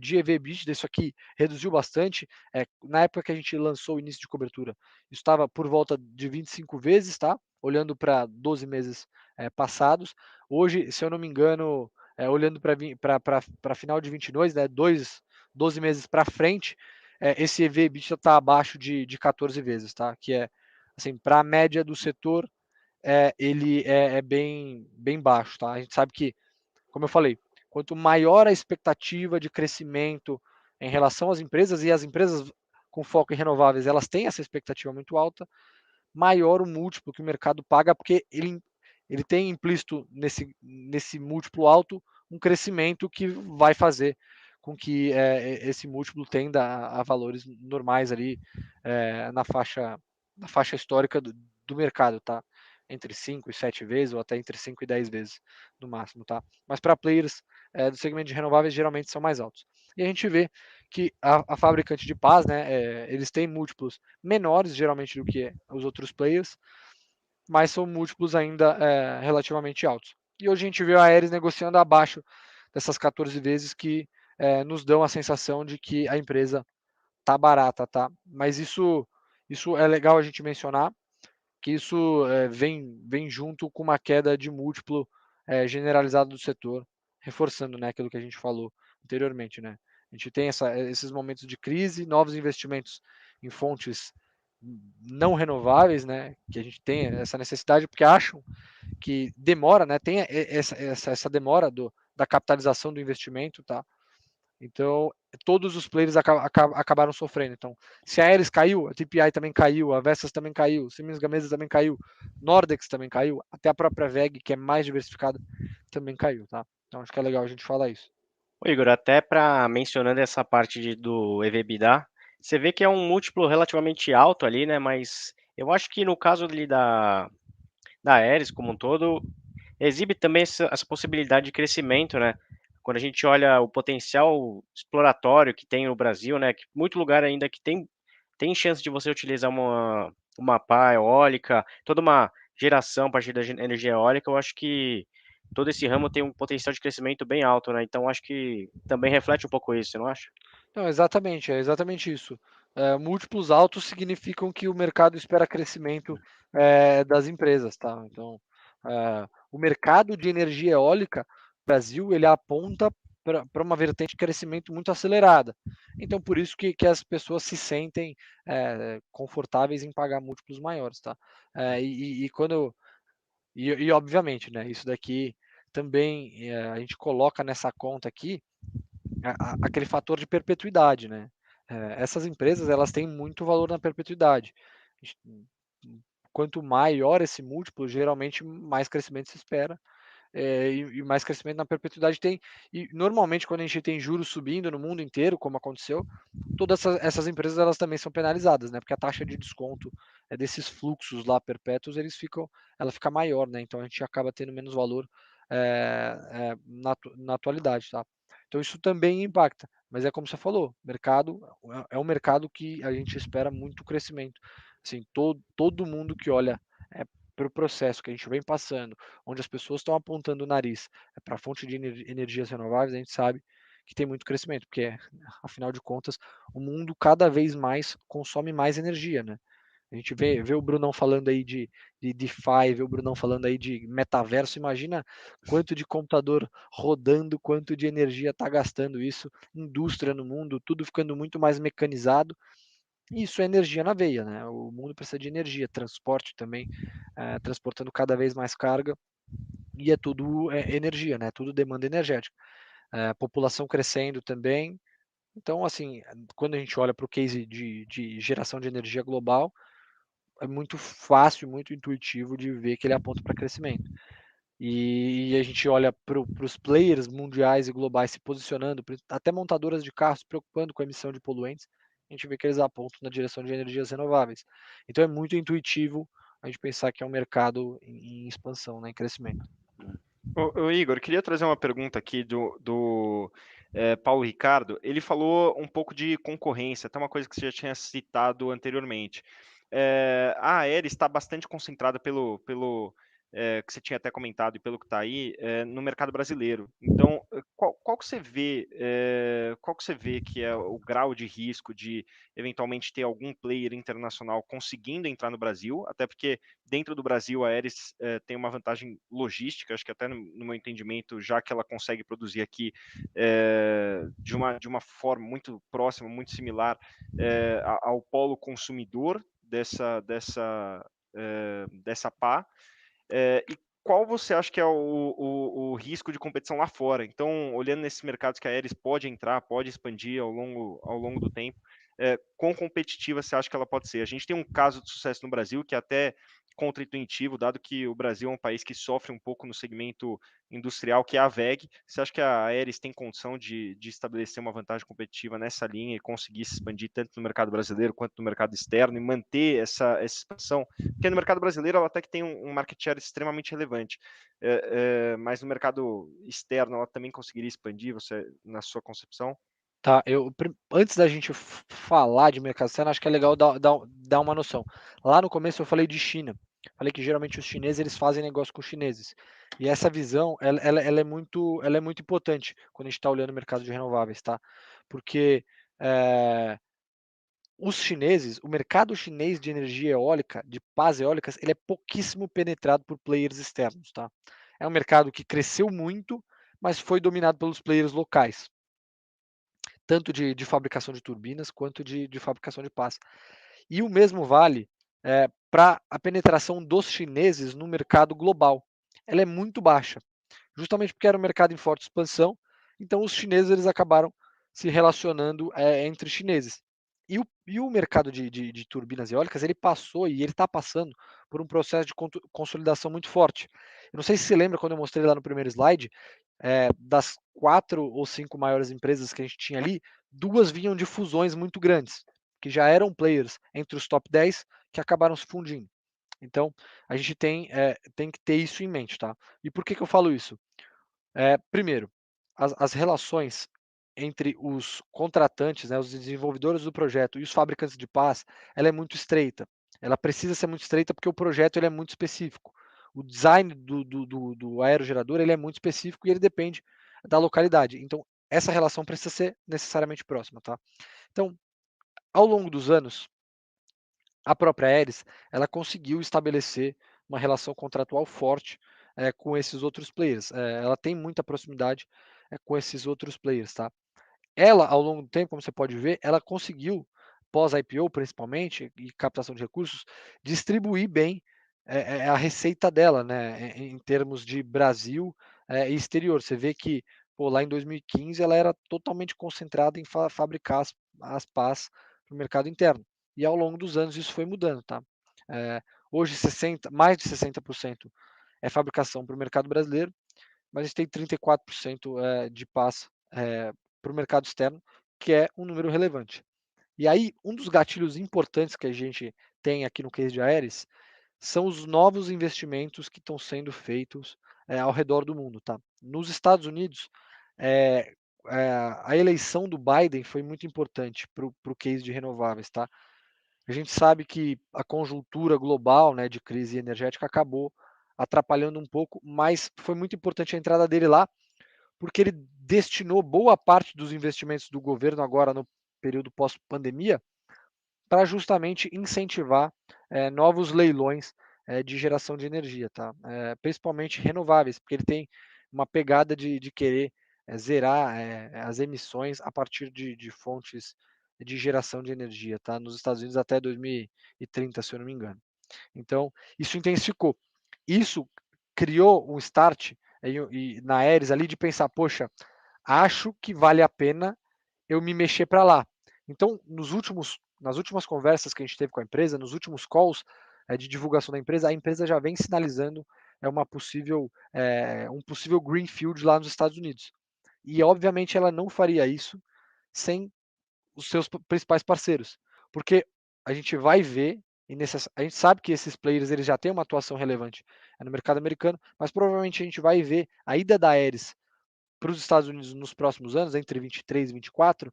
de EV/EBITDA. Isso aqui reduziu bastante. Na época que a gente lançou o início de cobertura, isso estava por volta de 25 vezes, tá? Olhando para 12 meses passados. Hoje, se eu não me engano, olhando para final de 22, né, 12 meses para frente, esse EV/EBITDA está abaixo de 14 vezes, tá? Que é, assim, para a média do setor, ele é bem baixo, tá? A gente sabe que, como eu falei, quanto maior a expectativa de crescimento em relação às empresas, e as empresas com foco em renováveis, elas têm essa expectativa muito alta, maior o múltiplo que o mercado paga, porque ele tem implícito nesse múltiplo alto um crescimento que vai fazer com que esse múltiplo tenda a valores normais ali na faixa histórica do mercado, tá? Entre 5 e 7 vezes, ou até entre 5 e 10 vezes no máximo, tá? Mas para players do segmento de renováveis, geralmente são mais altos. E a gente vê que a fabricante de pás, né, eles têm múltiplos menores, geralmente, do que os outros players, mas são múltiplos ainda relativamente altos. E hoje a gente vê a Aeris negociando abaixo dessas 14 vezes, que nos dão a sensação de que a empresa tá barata, tá? Mas isso é legal a gente mencionar, que isso vem junto com uma queda de múltiplo generalizado do setor, reforçando, né, aquilo que a gente falou anteriormente, né? A gente tem esses momentos de crise, novos investimentos em fontes não renováveis, né? Que a gente tem essa necessidade porque acham que demora, né? Tem essa demora da capitalização do investimento, tá? Então, todos os players acabaram sofrendo. Então, se a Aeris caiu, a TPI também caiu, a Vestas também caiu, Siemens Gamesa também caiu, Nordex também caiu, até a própria VEG, que é mais diversificada, também caiu, tá? Então, acho que é legal a gente falar isso. Ô, Igor, até para mencionando essa parte do EV/EBITDA, você vê que é um múltiplo relativamente alto ali, né? Mas eu acho que no caso ali da Aeris como um todo, exibe também essa possibilidade de crescimento, né? Quando a gente olha o potencial exploratório que tem no Brasil, né? Que muito lugar ainda que tem chance de você utilizar uma pá eólica, toda uma geração a partir da energia eólica, eu acho que todo esse ramo tem um potencial de crescimento bem alto, né? Então acho que também reflete um pouco isso, você não acha? Não, exatamente, é exatamente isso. Múltiplos altos significam que o mercado espera crescimento das empresas, tá? Então, o mercado de energia eólica, no Brasil, ele aponta para uma vertente de crescimento muito acelerada. Então, por isso que as pessoas se sentem confortáveis em pagar múltiplos maiores, tá? Obviamente, né? Isso daqui também a gente coloca nessa conta aqui aquele fator de perpetuidade, né? Essas empresas, elas têm muito valor na perpetuidade. Quanto maior esse múltiplo, geralmente mais crescimento se espera, e mais crescimento na perpetuidade tem. E normalmente, quando a gente tem juros subindo no mundo inteiro, como aconteceu, todas essas empresas, elas também são penalizadas, né? Porque a taxa de desconto desses fluxos lá perpétuos, ela fica maior, né? Então a gente acaba tendo menos valor na atualidade, tá? Então isso também impacta. Mas é como você falou, mercado é um mercado que a gente espera muito crescimento. Assim, todo mundo que olha para o processo que a gente vem passando, onde as pessoas estão apontando o nariz para a fonte de energias renováveis, a gente sabe que tem muito crescimento, porque, afinal de contas, o mundo cada vez mais consome mais energia, né? A gente vê o Brunão falando aí de DeFi, vê o Brunão falando aí de metaverso. Imagina quanto de computador rodando, quanto de energia está gastando isso, indústria no mundo, tudo ficando muito mais mecanizado. E isso é energia na veia, né? O mundo precisa de energia, transporte também, transportando cada vez mais carga, e é tudo energia, né? Tudo demanda energética. População crescendo também, Então, assim, quando a gente olha para o case de geração de energia global, é muito fácil, muito intuitivo de ver que ele aponta para crescimento. E a gente olha para os players mundiais e globais se posicionando, até montadoras de carros se preocupando com a emissão de poluentes, a gente vê que eles apontam na direção de energias renováveis. Então é muito intuitivo a gente pensar que é um mercado em expansão, né, em crescimento. Ô, Igor, queria trazer uma pergunta aqui do Paulo Ricardo. Ele falou um pouco de concorrência, até uma coisa que você já tinha citado anteriormente. A Aeris está bastante concentrada pelo que você tinha até comentado e pelo que está aí, no mercado brasileiro. Então, qual que você vê, qual que você vê que é o grau de risco de eventualmente ter algum player internacional conseguindo entrar no Brasil? Até porque dentro do Brasil a Aeris tem uma vantagem logística, acho que até no meu entendimento, já que ela consegue produzir aqui de uma forma muito próxima, muito similar ao polo consumidor dessa pá. E qual você acha que é o risco de competição lá fora? Então, olhando nesses mercados que a Aeris pode entrar, pode expandir ao longo do tempo, quão competitiva você acha que ela pode ser? A gente tem um caso de sucesso no Brasil que é até contra-intuitivo, dado que o Brasil é um país que sofre um pouco no segmento industrial, que é a WEG. Você acha que a Aeris tem condição de estabelecer uma vantagem competitiva nessa linha e conseguir se expandir tanto no mercado brasileiro quanto no mercado externo e manter essa expansão? Porque no mercado brasileiro ela até que tem um market share extremamente relevante, mas no mercado externo ela também conseguiria expandir, você, na sua concepção? Tá, antes da gente falar de mercado externo, acho que é legal dar uma noção. Lá no começo eu falei de China. Falei que geralmente os chineses eles fazem negócio com os chineses. E essa visão, ela é muito importante quando a gente está olhando o mercado de renováveis, tá? Porque os chineses, o mercado chinês de energia eólica, de pás eólicas, ele é pouquíssimo penetrado por players externos, tá? É um mercado que cresceu muito, mas foi dominado pelos players locais, tanto de fabricação de turbinas quanto de fabricação de pás. E o mesmo vale para a penetração dos chineses no mercado global. Ela é muito baixa, justamente porque era um mercado em forte expansão, então os chineses eles acabaram se relacionando entre chineses. E o mercado de turbinas eólicas, ele passou e ele está passando por um processo de consolidação muito forte. Eu não sei se você lembra quando eu mostrei lá no primeiro slide, das 4 ou 5 maiores empresas que a gente tinha ali, 2 vinham de fusões muito grandes, que já eram players entre os top 10 que acabaram se fundindo. Então, a gente tem que ter isso em mente, tá? E por que eu falo isso? Primeiro, as relações entre os contratantes, né, os desenvolvedores do projeto e os fabricantes de pás, ela é muito estreita. Ela precisa ser muito estreita porque o projeto ele é muito específico. O design do aerogerador ele é muito específico e ele depende da localidade. Então, essa relação precisa ser necessariamente próxima, tá? Então, ao longo dos anos, a própria Aeris, ela conseguiu estabelecer uma relação contratual forte com esses outros players. Ela tem muita proximidade com esses outros players, tá? Ela, ao longo do tempo, como você pode ver, ela conseguiu, pós-IPO principalmente, e captação de recursos, distribuir bem a receita dela, né, em termos de Brasil e exterior. Você vê que, pô, lá em 2015 ela era totalmente concentrada em fabricar as pás para o mercado interno. E ao longo dos anos isso foi mudando, tá? Hoje mais de 60% é fabricação para o mercado brasileiro, mas a gente tem 34% de pás para o mercado externo, que é um número relevante. E aí, um dos gatilhos importantes que a gente tem aqui no case de Aeris são os novos investimentos que estão sendo feitos ao redor do mundo. Tá? Nos Estados Unidos, a eleição do Biden foi muito importante para o case de renováveis. Tá? A gente sabe que a conjuntura global, né, de crise energética acabou atrapalhando um pouco, mas foi muito importante a entrada dele lá, porque ele destinou boa parte dos investimentos do governo agora no período pós-pandemia para justamente incentivar novos leilões de geração de energia, tá? Principalmente renováveis, porque ele tem uma pegada de querer zerar as emissões a partir de fontes de geração de energia, tá? Nos Estados Unidos até 2030, se eu não me engano. Então, isso intensificou. Isso criou um start na Aeris ali de pensar, poxa, acho que vale a pena eu me mexer para lá. Então, nas últimas conversas que a gente teve com a empresa, nos últimos calls de divulgação da empresa, a empresa já vem sinalizando um possível greenfield lá nos Estados Unidos. E, obviamente, ela não faria isso sem os seus principais parceiros, porque a gente vai ver, a gente sabe que esses players eles já têm uma atuação relevante no mercado americano, mas provavelmente a gente vai ver a ida da Aeris para os Estados Unidos nos próximos anos, entre 23 e 24,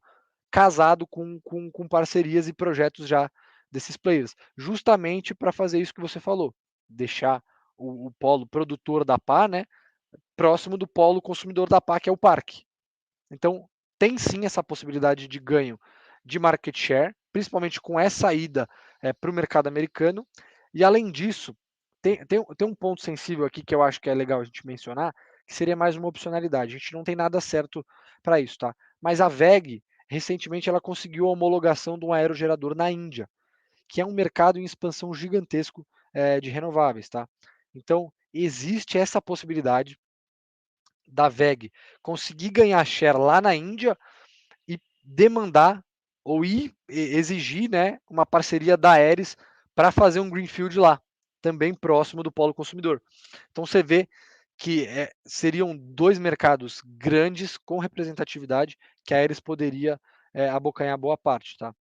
casado com parcerias e projetos já desses players, justamente para fazer isso que você falou, deixar o polo produtor da pá, né, próximo do polo consumidor da pá, que é o parque. Então, tem sim essa possibilidade de ganho de market share, principalmente com essa ida para o mercado americano. E além disso, tem um ponto sensível aqui que eu acho que é legal a gente mencionar, que seria mais uma opcionalidade. A gente não tem nada certo para isso, tá? Mas a VEG, recentemente, ela conseguiu a homologação de um aerogerador na Índia, que é um mercado em expansão gigantesco de renováveis, tá? Então, existe essa possibilidade da VEG conseguir ganhar share lá na Índia e demandar ou exigir, né, uma parceria da Aeris para fazer um greenfield lá, também próximo do polo consumidor. Então você vê que seriam dois mercados grandes com representatividade que a Aeris poderia abocanhar boa parte, tá?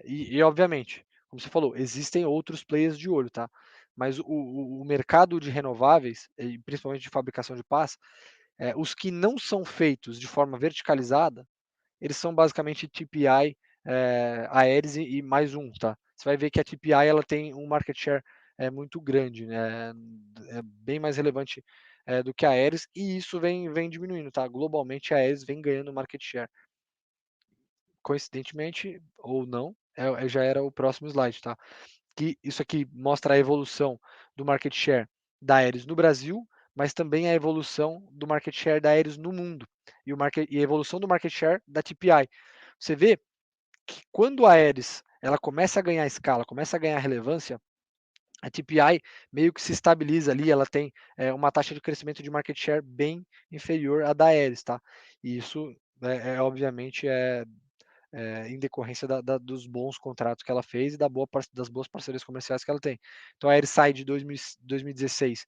E obviamente, como você falou, existem outros players de olho, tá? Mas o mercado de renováveis, e principalmente de fabricação de pás, os que não são feitos de forma verticalizada, eles são basicamente TPI, Aeris e mais um, tá? Você vai ver que a TPI ela tem um market share muito grande, né? É bem mais relevante do que a Aeris, e isso vem diminuindo, tá? Globalmente a Aeris vem ganhando market share. Coincidentemente ou não, já era o próximo slide, tá? Que isso aqui mostra a evolução do market share da Aeris no Brasil, mas também a evolução do market share da Aeris no mundo e a evolução do market share da TPI. Você vê que quando a Aeris ela começa a ganhar escala, começa a ganhar relevância, a TPI meio que se estabiliza ali, ela tem uma taxa de crescimento de market share bem inferior à da Aeris, tá? E isso obviamente em decorrência dos bons contratos que ela fez e das boas parcerias comerciais que ela tem. Então a Aeris sai de 2016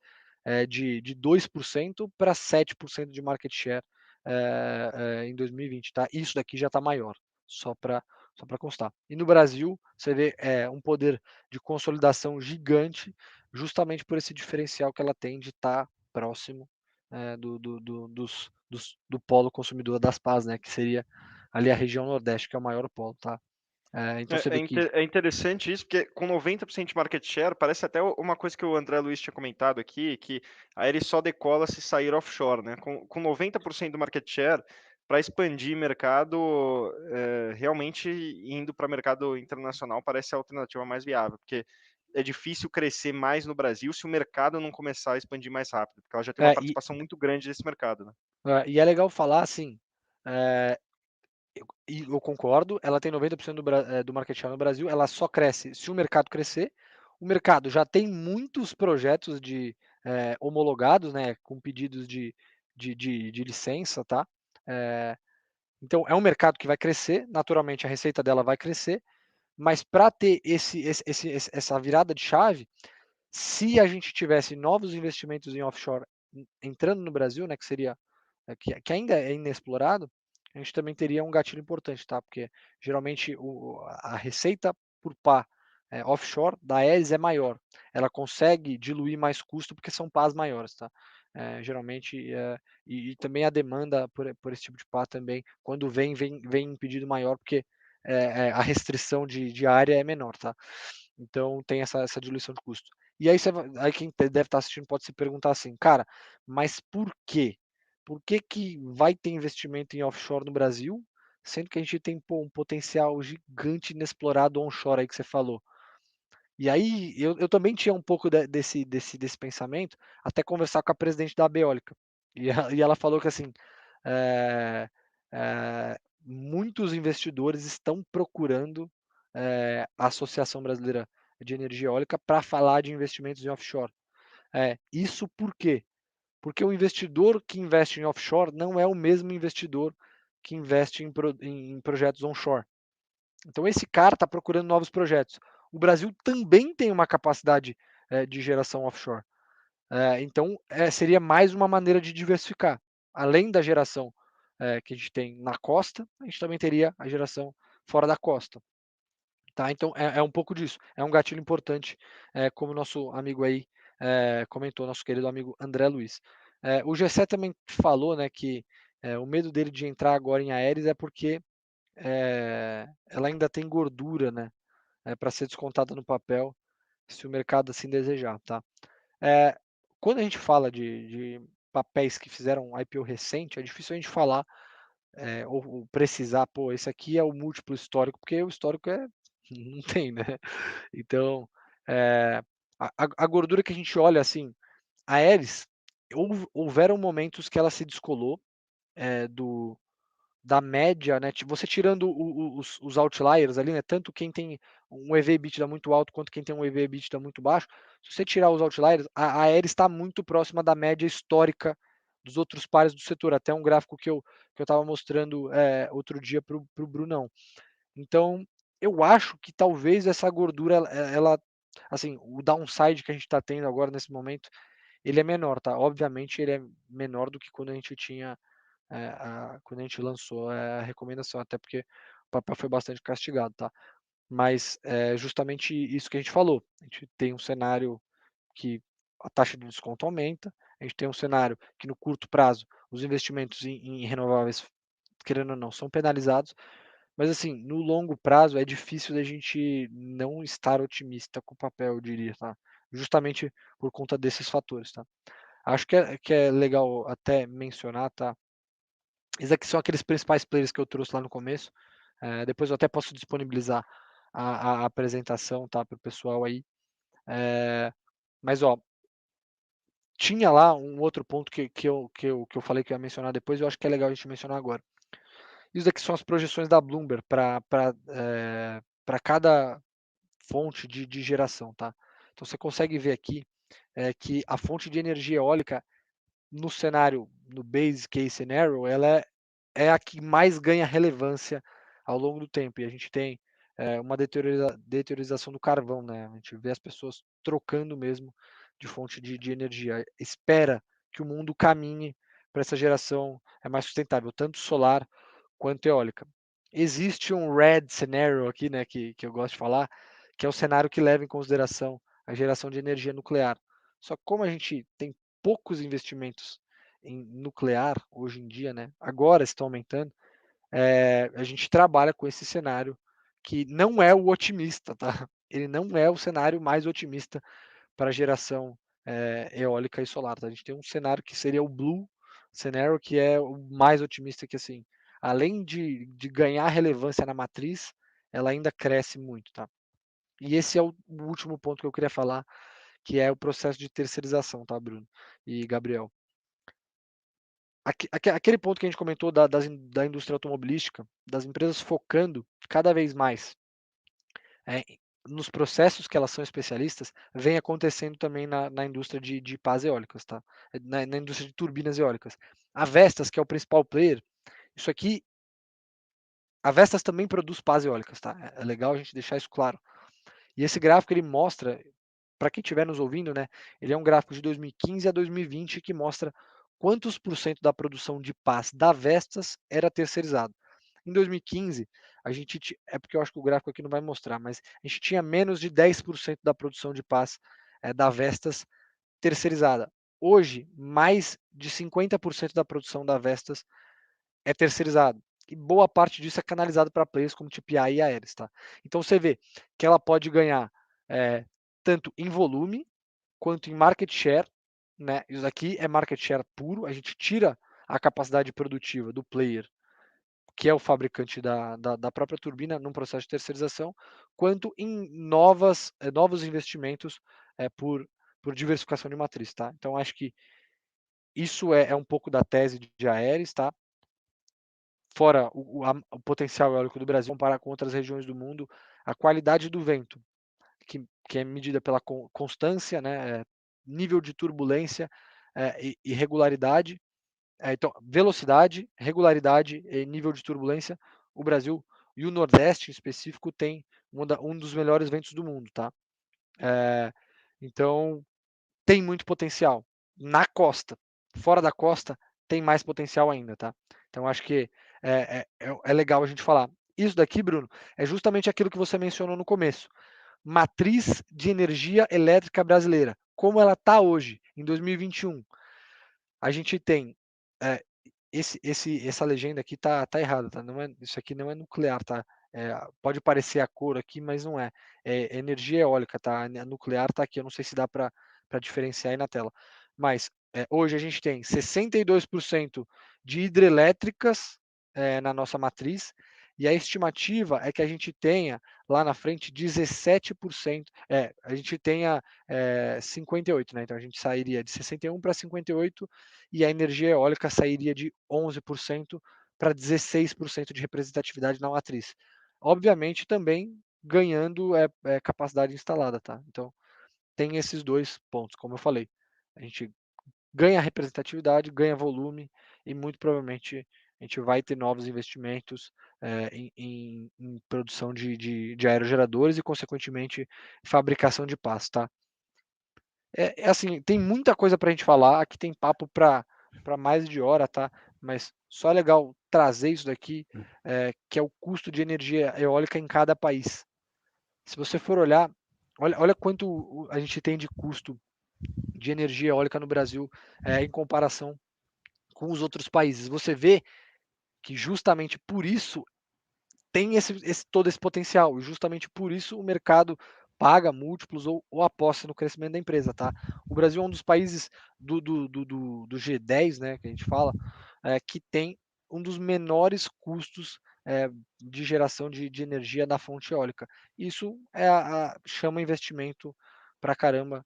de 2% para 7% de market share em 2020, tá? Isso daqui já está maior, só para constar. E no Brasil, você vê um poder de consolidação gigante, justamente por esse diferencial que ela tem de estar próximo do polo consumidor das pás, né? Que seria ali a região Nordeste, que é o maior polo, tá? Então você vê que É interessante isso, porque com 90% de market share, parece até uma coisa que o André Luiz tinha comentado aqui, que a ele só decola se sair offshore, né? Com 90% do market share, para expandir mercado, realmente indo para mercado internacional parece a alternativa mais viável, porque é difícil crescer mais no Brasil se o mercado não começar a expandir mais rápido, porque ela já tem uma é, participação muito grande desse mercado, né? e é legal falar assim, e eu concordo, ela tem 90% do market share no Brasil, ela só cresce se o mercado crescer. O mercado já tem muitos projetos homologados, né, com pedidos de licença, tá? Então é um mercado que vai crescer, naturalmente a receita dela vai crescer, mas para ter essa virada de chave, se a gente tivesse novos investimentos em offshore entrando no Brasil, né, que seria que ainda é inexplorado, a gente também teria um gatilho importante, tá? Porque geralmente a receita por pá offshore da Aeris é maior. Ela consegue diluir mais custo porque são pás maiores, tá? Geralmente, e também a demanda por esse tipo de pá também, quando vem em pedido maior, porque a restrição de área é menor, tá? Então tem essa diluição de custo. E aí, aí quem deve estar assistindo pode se perguntar assim, cara, mas por quê? Por que vai ter investimento em offshore no Brasil, sendo que a gente tem um potencial gigante inexplorado onshore aí que você falou? E aí eu também tinha um pouco desse pensamento, até conversar com a presidente da Abeólica. E ela falou que assim, eh, muitos investidores estão procurando a Associação Brasileira de Energia Eólica para falar de investimentos em offshore. Isso por quê? Porque o investidor que investe em offshore não é o mesmo investidor que investe em projetos onshore. Então esse cara está procurando novos projetos. O Brasil também tem uma capacidade de geração offshore. Então seria mais uma maneira de diversificar. Além da geração que a gente tem na costa, a gente também teria a geração fora da costa. Tá? Então é um pouco disso. É um gatilho importante, como o nosso amigo aí comentou, nosso querido amigo André Luiz. O Gessé também falou, né, que o medo dele de entrar agora em Aeres é porque ela ainda tem gordura, né, para ser descontada no papel, se o mercado assim desejar, tá? Quando a gente fala de papéis que fizeram um IPO recente, é difícil a gente falar ou precisar, pô, esse aqui é o múltiplo histórico, porque o histórico não tem, né? Então, a gordura que a gente olha assim, a Aeres, houveram momentos que ela se descolou da média, né? Você tirando os outliers ali, né? Tanto quem tem um EV/EBITDA muito alto quanto quem tem um EV/EBITDA muito baixo. Se você tirar os outliers, a Aeres está muito próxima da média histórica dos outros pares do setor. Até um gráfico que eu estava mostrando outro dia para o Brunão. Então, eu acho que talvez essa gordura, assim, o downside que a gente está tendo agora nesse momento, ele é menor, tá? Obviamente ele é menor do que quando a gente tinha quando a gente lançou a recomendação, até porque o papel foi bastante castigado, tá? Mas é justamente isso que a gente falou. A gente tem um cenário que a taxa de desconto aumenta, a gente tem um cenário que no curto prazo os investimentos em renováveis, querendo ou não, são penalizados, mas assim, no longo prazo é difícil da gente não estar otimista com o papel, eu diria, tá? Justamente por conta desses fatores, tá? Acho que é legal até mencionar, tá? Esses aqui são aqueles principais players que eu trouxe lá no começo. Depois eu até posso disponibilizar a apresentação, tá, para o pessoal aí. Mas ó, tinha lá um outro ponto que eu falei que eu ia mencionar depois, eu acho que é legal a gente mencionar agora. Isso daqui são as projeções da Bloomberg para cada fonte de geração, tá? Então você consegue ver aqui que a fonte de energia eólica no cenário, no base case scenario, ela é a que mais ganha relevância ao longo do tempo. E a gente tem uma deteriorização do carvão, né? A gente vê as pessoas trocando mesmo de fonte de energia. Espera que o mundo caminhe para essa geração mais sustentável, tanto solar quanto eólica. Existe um red scenario aqui, né, que eu gosto de falar, que é o cenário que leva em consideração a geração de energia nuclear. Só que como a gente tem poucos investimentos em nuclear hoje em dia, né, agora estão aumentando, a gente trabalha com esse cenário que não é o otimista, tá? Ele não é o cenário mais otimista para a geração eólica e solar. Tá? A gente tem um cenário que seria o blue scenario, que é o mais otimista, que assim, além de ganhar relevância na matriz, ela ainda cresce muito, tá? E esse é o último ponto que eu queria falar, que é o processo de terceirização, tá, Bruno e Gabriel? Aquele ponto que a gente comentou da indústria automobilística, das empresas focando cada vez mais nos processos que elas são especialistas, vem acontecendo também na indústria de pás eólicas, tá? Na indústria de turbinas eólicas. A Vestas, que é o principal player, isso aqui, a Vestas também produz pás eólicas, tá? É legal a gente deixar isso claro. E esse gráfico ele mostra, para quem estiver nos ouvindo, né? Ele é um gráfico de 2015 a 2020 que mostra quantos por cento da produção de pás da Vestas era terceirizado. Em 2015, a gente é porque eu acho que o gráfico aqui não vai mostrar, mas a gente tinha menos de 10% da produção de pás da Vestas terceirizada. Hoje, mais de 50% da produção da Vestas é terceirizado. E boa parte disso é canalizado para players como TPI e Aeres, tá? Então você vê que ela pode ganhar tanto em volume quanto em market share, né? Isso aqui é market share puro, a gente tira a capacidade produtiva do player, que é o fabricante da própria turbina, num processo de terceirização, quanto em novos investimentos por diversificação de matriz, tá? Então acho que isso é um pouco da tese de Aeres, tá? Fora o potencial eólico do Brasil, comparar com outras regiões do mundo, a qualidade do vento, que é medida pela constância, né, nível de turbulência e regularidade, Então, velocidade, regularidade e nível de turbulência, o Brasil e o Nordeste em específico tem um dos melhores ventos do mundo, tá? Então, tem muito potencial na costa. Fora da costa, tem mais potencial ainda, tá? Então, acho que é legal a gente falar. Isso daqui, Bruno, é justamente aquilo que você mencionou no começo. Matriz de energia elétrica brasileira. Como ela está hoje, em 2021. A gente tem essa legenda aqui tá errada, tá? Não é, isso aqui não é nuclear, tá? Pode parecer a cor aqui, mas não é. É energia eólica, tá? A nuclear tá aqui, eu não sei se dá para diferenciar aí na tela. Mas hoje a gente tem 62% de hidrelétricas na nossa matriz, e a estimativa é que a gente tenha lá na frente 17%, a gente tenha 58, né? Então a gente sairia de 61 para 58 e a energia eólica sairia de 11% para 16% de representatividade na matriz. Obviamente também ganhando capacidade instalada, tá? Então tem esses dois pontos, como eu falei. A gente ganha representatividade, ganha volume e muito provavelmente a gente vai ter novos investimentos em produção de aerogeradores e, consequentemente, fabricação de pás, tá? Assim, tem muita coisa para a gente falar, aqui tem papo para mais de hora, tá? Mas só é legal trazer isso daqui, que é o custo de energia eólica em cada país. Se você for olhar, olha quanto a gente tem de custo de energia eólica no Brasil em comparação com os outros países. Você vê que justamente por isso tem todo esse potencial, e justamente por isso o mercado paga múltiplos ou aposta no crescimento da empresa, tá? O Brasil é um dos países do G10, né, que a gente fala, que tem um dos menores custos de geração de energia da fonte eólica. Isso chama investimento para caramba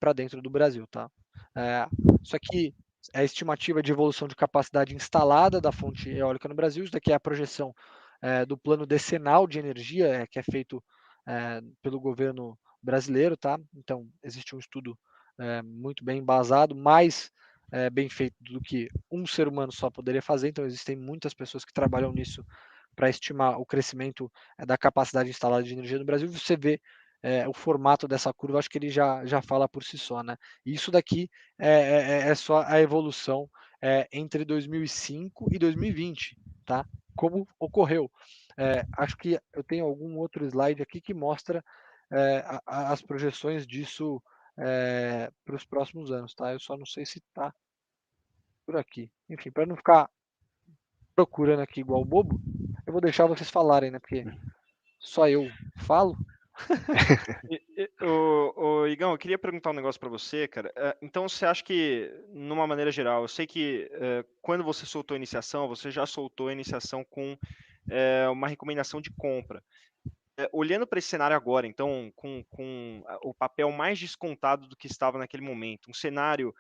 para dentro do Brasil, tá? Só que a estimativa de evolução de capacidade instalada da fonte eólica no Brasil, isso daqui é a projeção do plano decenal de energia, que é feito pelo governo brasileiro, tá? Então, existe um estudo muito bem embasado, mais bem feito do que um ser humano só poderia fazer, então existem muitas pessoas que trabalham nisso para estimar o crescimento da capacidade instalada de energia no Brasil. Você vê o formato dessa curva, acho que ele já fala por si só, né? E isso daqui é só a evolução entre 2005 e 2020, tá? Como ocorreu. Acho que eu tenho algum outro slide aqui que mostra as projeções disso para os próximos anos, tá? Eu só não sei se está por aqui. Enfim, para não ficar procurando aqui igual bobo, eu vou deixar vocês falarem, né? Porque só eu falo. Ô, Igão, eu queria perguntar um negócio para você, cara. Então, você acha que, numa maneira geral, eu sei que quando você soltou a iniciação, você já soltou a iniciação com uma recomendação de compra. Olhando para esse cenário agora, então, com o papel mais descontado do que estava naquele momento, um cenário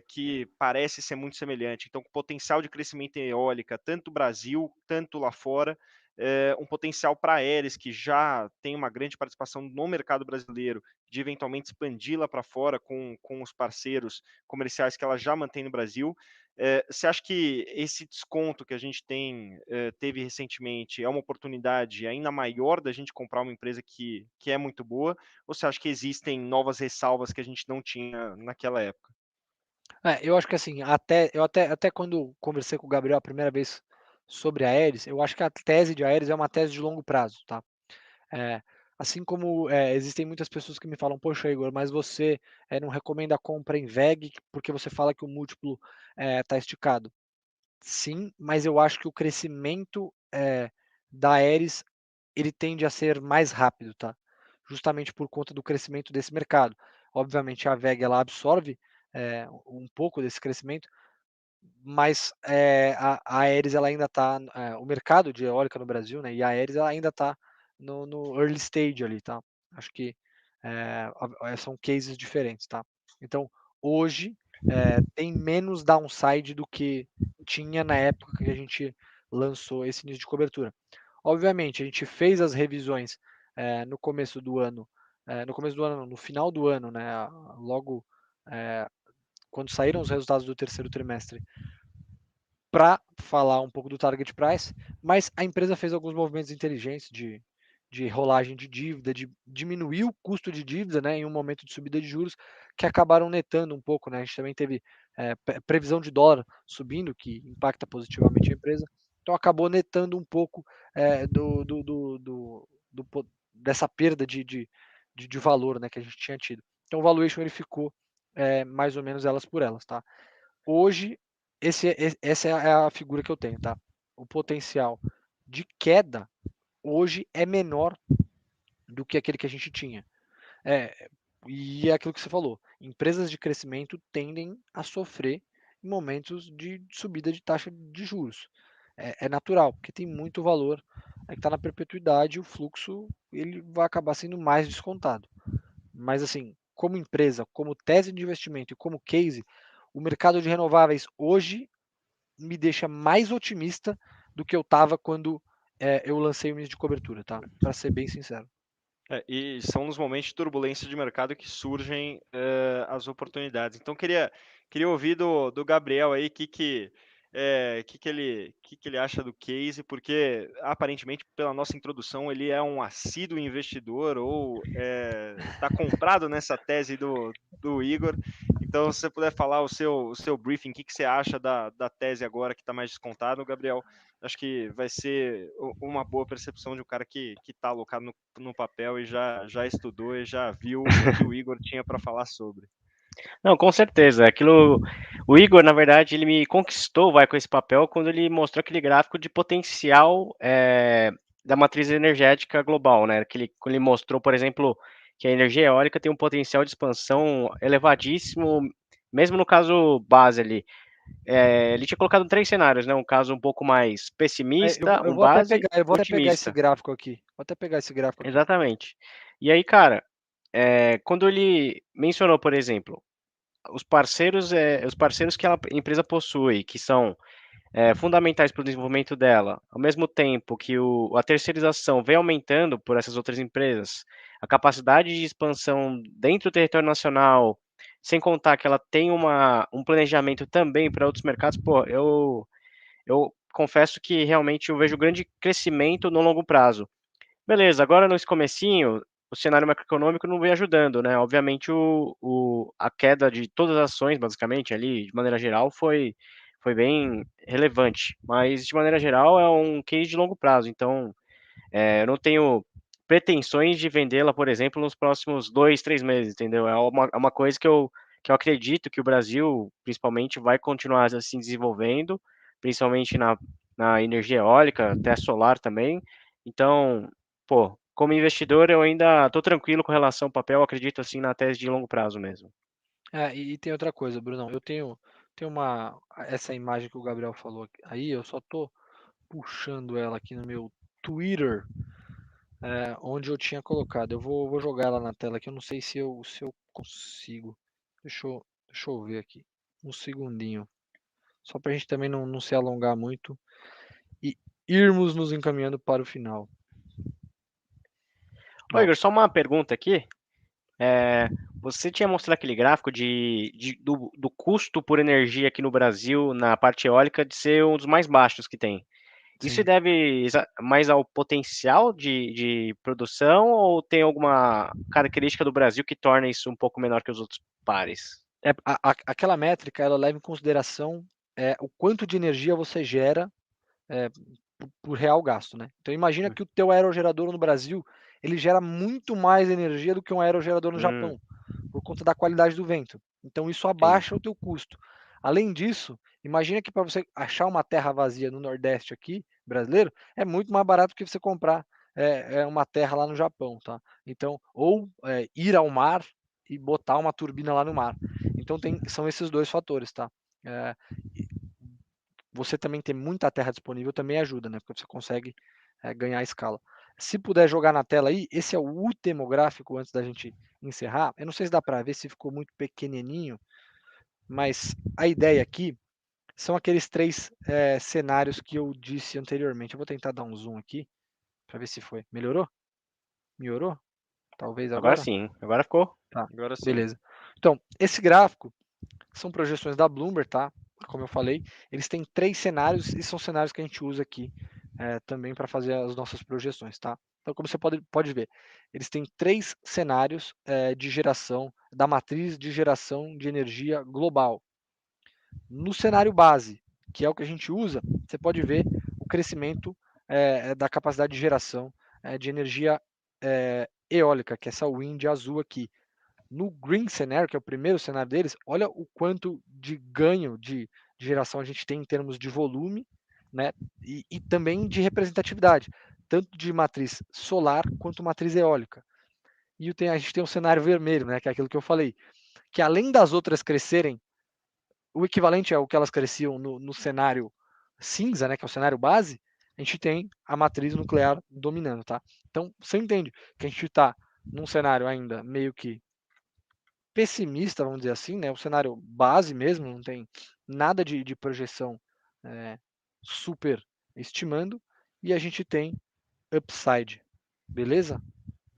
que parece ser muito semelhante, então, com potencial de crescimento em eólica, tanto no Brasil, tanto lá fora, um potencial para a Aeres, que já tem uma grande participação no mercado brasileiro, de eventualmente expandir lá para fora com os parceiros comerciais que ela já mantém no Brasil. Você acha que esse desconto que a gente teve recentemente é uma oportunidade ainda maior da gente comprar uma empresa que é muito boa? Ou você acha que existem novas ressalvas que a gente não tinha naquela época? Eu acho que assim, até quando conversei com o Gabriel a primeira vez sobre a Aeres, eu acho que a tese de Aeres é uma tese de longo prazo, tá? Assim como existem muitas pessoas que me falam, poxa, Igor, mas você não recomenda a compra em VEG porque você fala que o múltiplo está esticado. Sim, mas eu acho que o crescimento da Aeres ele tende a ser mais rápido, tá? Justamente por conta do crescimento desse mercado. Obviamente a VEG ela absorve um pouco desse crescimento, mas a Aeres ela ainda está, o mercado de eólica no Brasil, né? E a Aeres ela ainda está no early stage ali, tá? Acho que são cases diferentes, tá? Então hoje tem menos downside do que tinha na época que a gente lançou esse início de cobertura. Obviamente a gente fez as revisões no começo do ano, no final do ano, né? Logo quando saíram os resultados do terceiro trimestre, para falar um pouco do target price, mas a empresa fez alguns movimentos inteligentes de rolagem de dívida, de diminuir o custo de dívida, né, em um momento de subida de juros, que acabaram netando um pouco, né? A gente também teve previsão de dólar subindo, que impacta positivamente a empresa, então acabou netando um pouco dessa perda de valor, né, que a gente tinha tido. Então o valuation ele ficou mais ou menos elas por elas, tá? Hoje, essa é a figura que eu tenho, tá? O potencial de queda hoje é menor do que aquele que a gente tinha. E é aquilo que você falou. Empresas de crescimento tendem a sofrer em momentos de subida de taxa de juros. É natural, porque tem muito valor que está na perpetuidade, o fluxo ele vai acabar sendo mais descontado. Mas assim, como empresa, como tese de investimento e como case, o mercado de renováveis hoje me deixa mais otimista do que eu estava quando eu lancei o MIS de cobertura, tá? Para ser bem sincero. E são nos momentos de turbulência de mercado que surgem as oportunidades. Então, queria ouvir do Gabriel aí que ele acha do case, porque aparentemente, pela nossa introdução, ele é um assíduo investidor ou está comprado nessa tese do Igor. Então, se você puder falar o seu briefing, o que você acha da tese agora que está mais descontado, Gabriel, acho que vai ser uma boa percepção de um cara que está alocado no papel e já estudou e já viu o que o Igor tinha para falar sobre. Não, com certeza. O Igor, na verdade, ele me conquistou, vai, com esse papel quando ele mostrou aquele gráfico de potencial da matriz energética global, né? Quando ele mostrou, por exemplo, que a energia eólica tem um potencial de expansão elevadíssimo, mesmo no caso base ali. Ele tinha colocado 3 cenários, né? Um caso um pouco mais pessimista, Eu um vou até base, pegar, eu vou até pegar esse otimista. gráfico aqui. Vou até pegar esse gráfico aqui. Exatamente. E aí, cara, quando ele mencionou, por exemplo, os parceiros que a empresa possui, que são fundamentais para o desenvolvimento dela, ao mesmo tempo que a terceirização vem aumentando por essas outras empresas, a capacidade de expansão dentro do território nacional, sem contar que ela tem um planejamento também para outros mercados, pô, eu confesso que realmente eu vejo grande crescimento no longo prazo. Beleza, agora nesse comecinho, o cenário macroeconômico não vem ajudando, né? Obviamente a queda de todas as ações, basicamente, ali, de maneira geral, foi bem relevante. Mas, de maneira geral, é um case de longo prazo. Então, eu não tenho pretensões de vendê-la, por exemplo, nos próximos 2, 3 meses, entendeu? É uma coisa que eu acredito que o Brasil, principalmente, vai continuar assim desenvolvendo, principalmente na energia eólica, até solar também. Então, pô, como investidor, eu ainda estou tranquilo com relação ao papel, acredito assim na tese de longo prazo mesmo. E tem outra coisa, Brunão. Eu tenho essa imagem que o Gabriel falou aí, eu só tô puxando ela aqui no meu Twitter, onde eu tinha colocado. Eu vou jogar ela na tela aqui, eu não sei se eu consigo. Deixa eu ver aqui. Um segundinho. Só para a gente também não se alongar muito e irmos nos encaminhando para o final. Ô, Ó, Igor, só uma pergunta aqui. Você tinha mostrado aquele gráfico do custo por energia aqui no Brasil, na parte eólica, de ser um dos mais baixos que tem. Isso se sim. deve mais ao potencial de produção ou tem alguma característica do Brasil que torna isso um pouco menor que os outros pares? Aquela métrica ela leva em consideração o quanto de energia você gera por real gasto, né? Então imagina que o teu aerogerador no Brasil ele gera muito mais energia do que um aerogerador no Hum, Japão, por conta da qualidade do vento. Então isso entendi. abaixa o teu custo. Além disso, imagina que para você achar uma terra vazia no Nordeste aqui, brasileiro, é muito mais barato que você comprar uma terra lá no Japão, tá? Então, ou ir ao mar e botar uma turbina lá no mar. Então são esses dois fatores, tá? É, você também ter muita terra disponível também ajuda, né? Porque você consegue ganhar escala. Se puder jogar na tela aí, esse é o último gráfico antes da gente encerrar. Eu não sei se dá para ver se ficou muito pequenininho, mas a ideia aqui são aqueles 3 cenários que eu disse anteriormente. Eu vou tentar dar um zoom aqui para ver se foi. Melhorou? Melhorou? Talvez Agora agora? sim, agora ficou. Tá, Agora sim. beleza. Então, esse gráfico São projeções da Bloomberg, tá? Como eu falei, eles têm 3 cenários e são cenários que a gente usa aqui também para fazer as nossas projeções, tá? Então, como você pode ver, eles têm 3 cenários de geração, da matriz de geração de energia global. No cenário base, que é o que a gente usa, você pode ver o crescimento da capacidade de geração de energia eólica, que é essa wind azul aqui. No Green Scenario, que é o primeiro cenário deles, olha o quanto de ganho de geração a gente tem em termos de volume, né? E também de representatividade, tanto de matriz solar quanto matriz eólica. E a gente tem um cenário vermelho, né? Que é aquilo que eu falei, que além das outras crescerem, o equivalente é o que elas cresciam no cenário cinza, né? Que é o cenário base, a gente tem a matriz nuclear dominando, tá? Então, você entende que a gente está num cenário ainda meio que pessimista, vamos dizer assim, né? O cenário base mesmo, não tem nada de projeção super estimando, e a gente tem upside, beleza?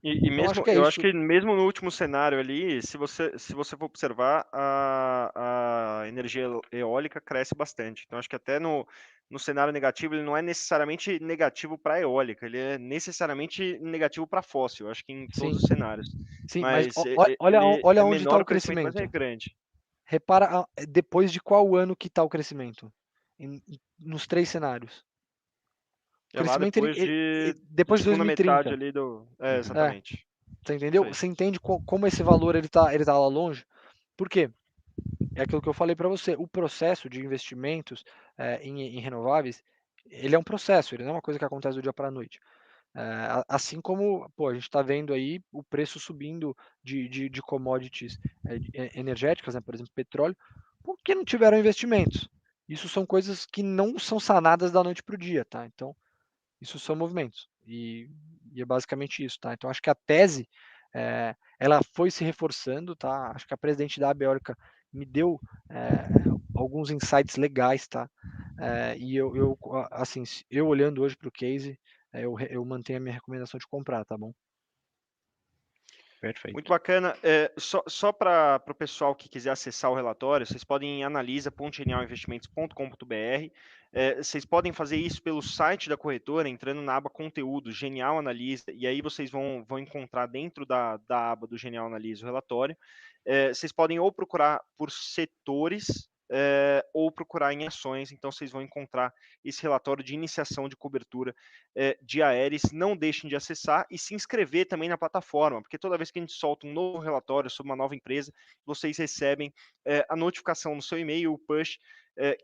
E Então acho mesmo, que é eu acho isso. que mesmo no último cenário ali, se você for observar, a energia eólica cresce bastante. Então, acho que até no cenário negativo, ele não é necessariamente negativo para a eólica, ele é necessariamente negativo para a fóssil, eu acho que em Sim, todos os cenários. sim, mas Mas olha, ele olha é onde está menor o o crescimento, mas é crescimento. grande. Repara depois de qual ano que está o crescimento nos 3 cenários. O É lá crescimento depois de depois de segunda metade 2030. ali do. É, É, exatamente. você Isso entendeu? aí. Você entende como esse valor ele tá lá longe? Por quê? É aquilo que eu falei para você, o processo de investimentos em renováveis, ele é um processo, ele não é uma coisa que acontece do dia para a noite. Assim como a gente está vendo aí o preço subindo de commodities energéticas, né, por exemplo, petróleo, porque não tiveram investimentos. Isso são coisas que não são sanadas da noite para o dia, tá? Então, isso são movimentos. E é basicamente isso, tá? Então, acho que a tese, ela foi se reforçando, tá? Acho que a presidente da Abeólica me deu alguns insights legais, tá? E assim, eu olhando hoje para o case, eu mantenho a minha recomendação de comprar, tá bom? Muito Perfeito. bacana. Só para o pessoal que quiser acessar o relatório, vocês podem ir em analisa.genialinvestimentos.com.br. Vocês podem fazer isso pelo site da corretora, entrando na aba Conteúdo, Genial Analisa, e aí vocês vão encontrar dentro da aba do Genial Analisa o relatório. Vocês podem ou procurar por setores, ou procurar em ações, então vocês vão encontrar esse relatório de iniciação de cobertura de Aeres. Não deixem de acessar e se inscrever também na plataforma, porque toda vez que a gente solta um novo relatório sobre uma nova empresa, vocês recebem a notificação no seu e-mail, o push,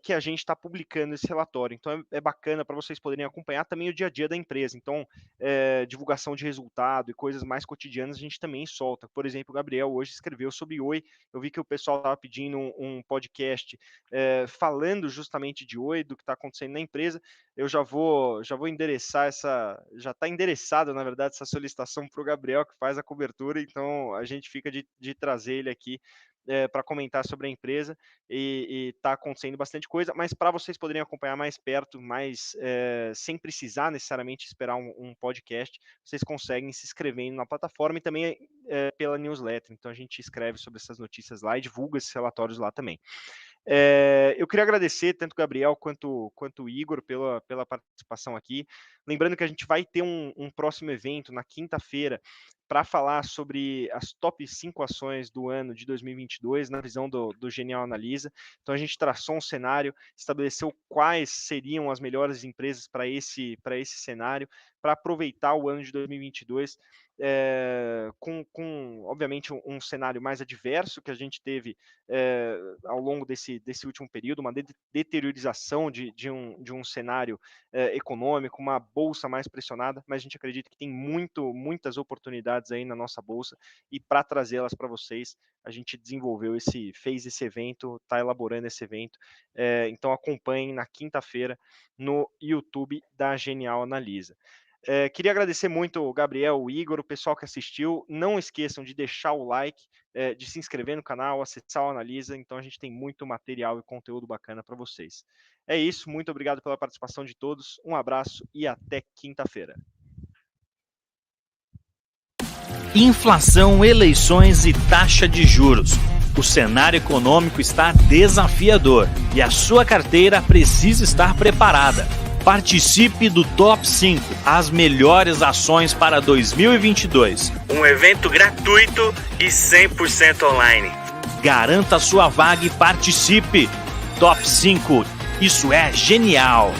que a gente está publicando esse relatório. Então é bacana para vocês poderem acompanhar também o dia a dia da empresa. Então, divulgação de resultado e coisas mais cotidianas a gente também solta. Por exemplo, o Gabriel hoje escreveu sobre Oi. Eu vi que o pessoal estava pedindo um podcast falando justamente de Oi, do que está acontecendo na empresa. Eu já vou endereçar já está endereçado, na verdade, essa solicitação para o Gabriel, que faz a cobertura, então a gente fica de trazer ele aqui para comentar sobre a empresa, e está acontecendo bastante coisa, mas para vocês poderem acompanhar mais perto, sem precisar necessariamente esperar um podcast, vocês conseguem se inscrevendo na plataforma e também pela newsletter, então a gente escreve sobre essas notícias lá e divulga esses relatórios lá também. Eu queria agradecer tanto o Gabriel quanto o Igor pela participação aqui. Lembrando que a gente vai ter um próximo evento na quinta-feira para falar sobre as top 5 ações do ano de 2022, na visão do Genial Analisa. Então, a gente traçou um cenário, estabeleceu quais seriam as melhores empresas para esse cenário, para aproveitar o ano de 2022, com obviamente, um cenário mais adverso que a gente teve ao longo desse último período, uma deteriorização de um cenário econômico, uma bolsa mais pressionada, mas a gente acredita que tem muitas oportunidades aí na nossa bolsa, e para trazê-las para vocês, a gente fez esse evento, está elaborando esse evento, então acompanhem na quinta-feira no YouTube da Genial Analisa. Queria agradecer muito o Gabriel, o Igor, o pessoal que assistiu. Não esqueçam de deixar o like, de se inscrever no canal, acessar o Analisa. Então a gente tem muito material e conteúdo bacana para vocês. É isso, muito obrigado pela participação de todos. Um abraço e até quinta-feira. Inflação, eleições e taxa de juros. O cenário econômico está desafiador e a sua carteira precisa estar preparada. Participe do Top 5, as melhores ações para 2022. Um evento gratuito e 100% online. Garanta sua vaga e participe. Top 5, isso é genial!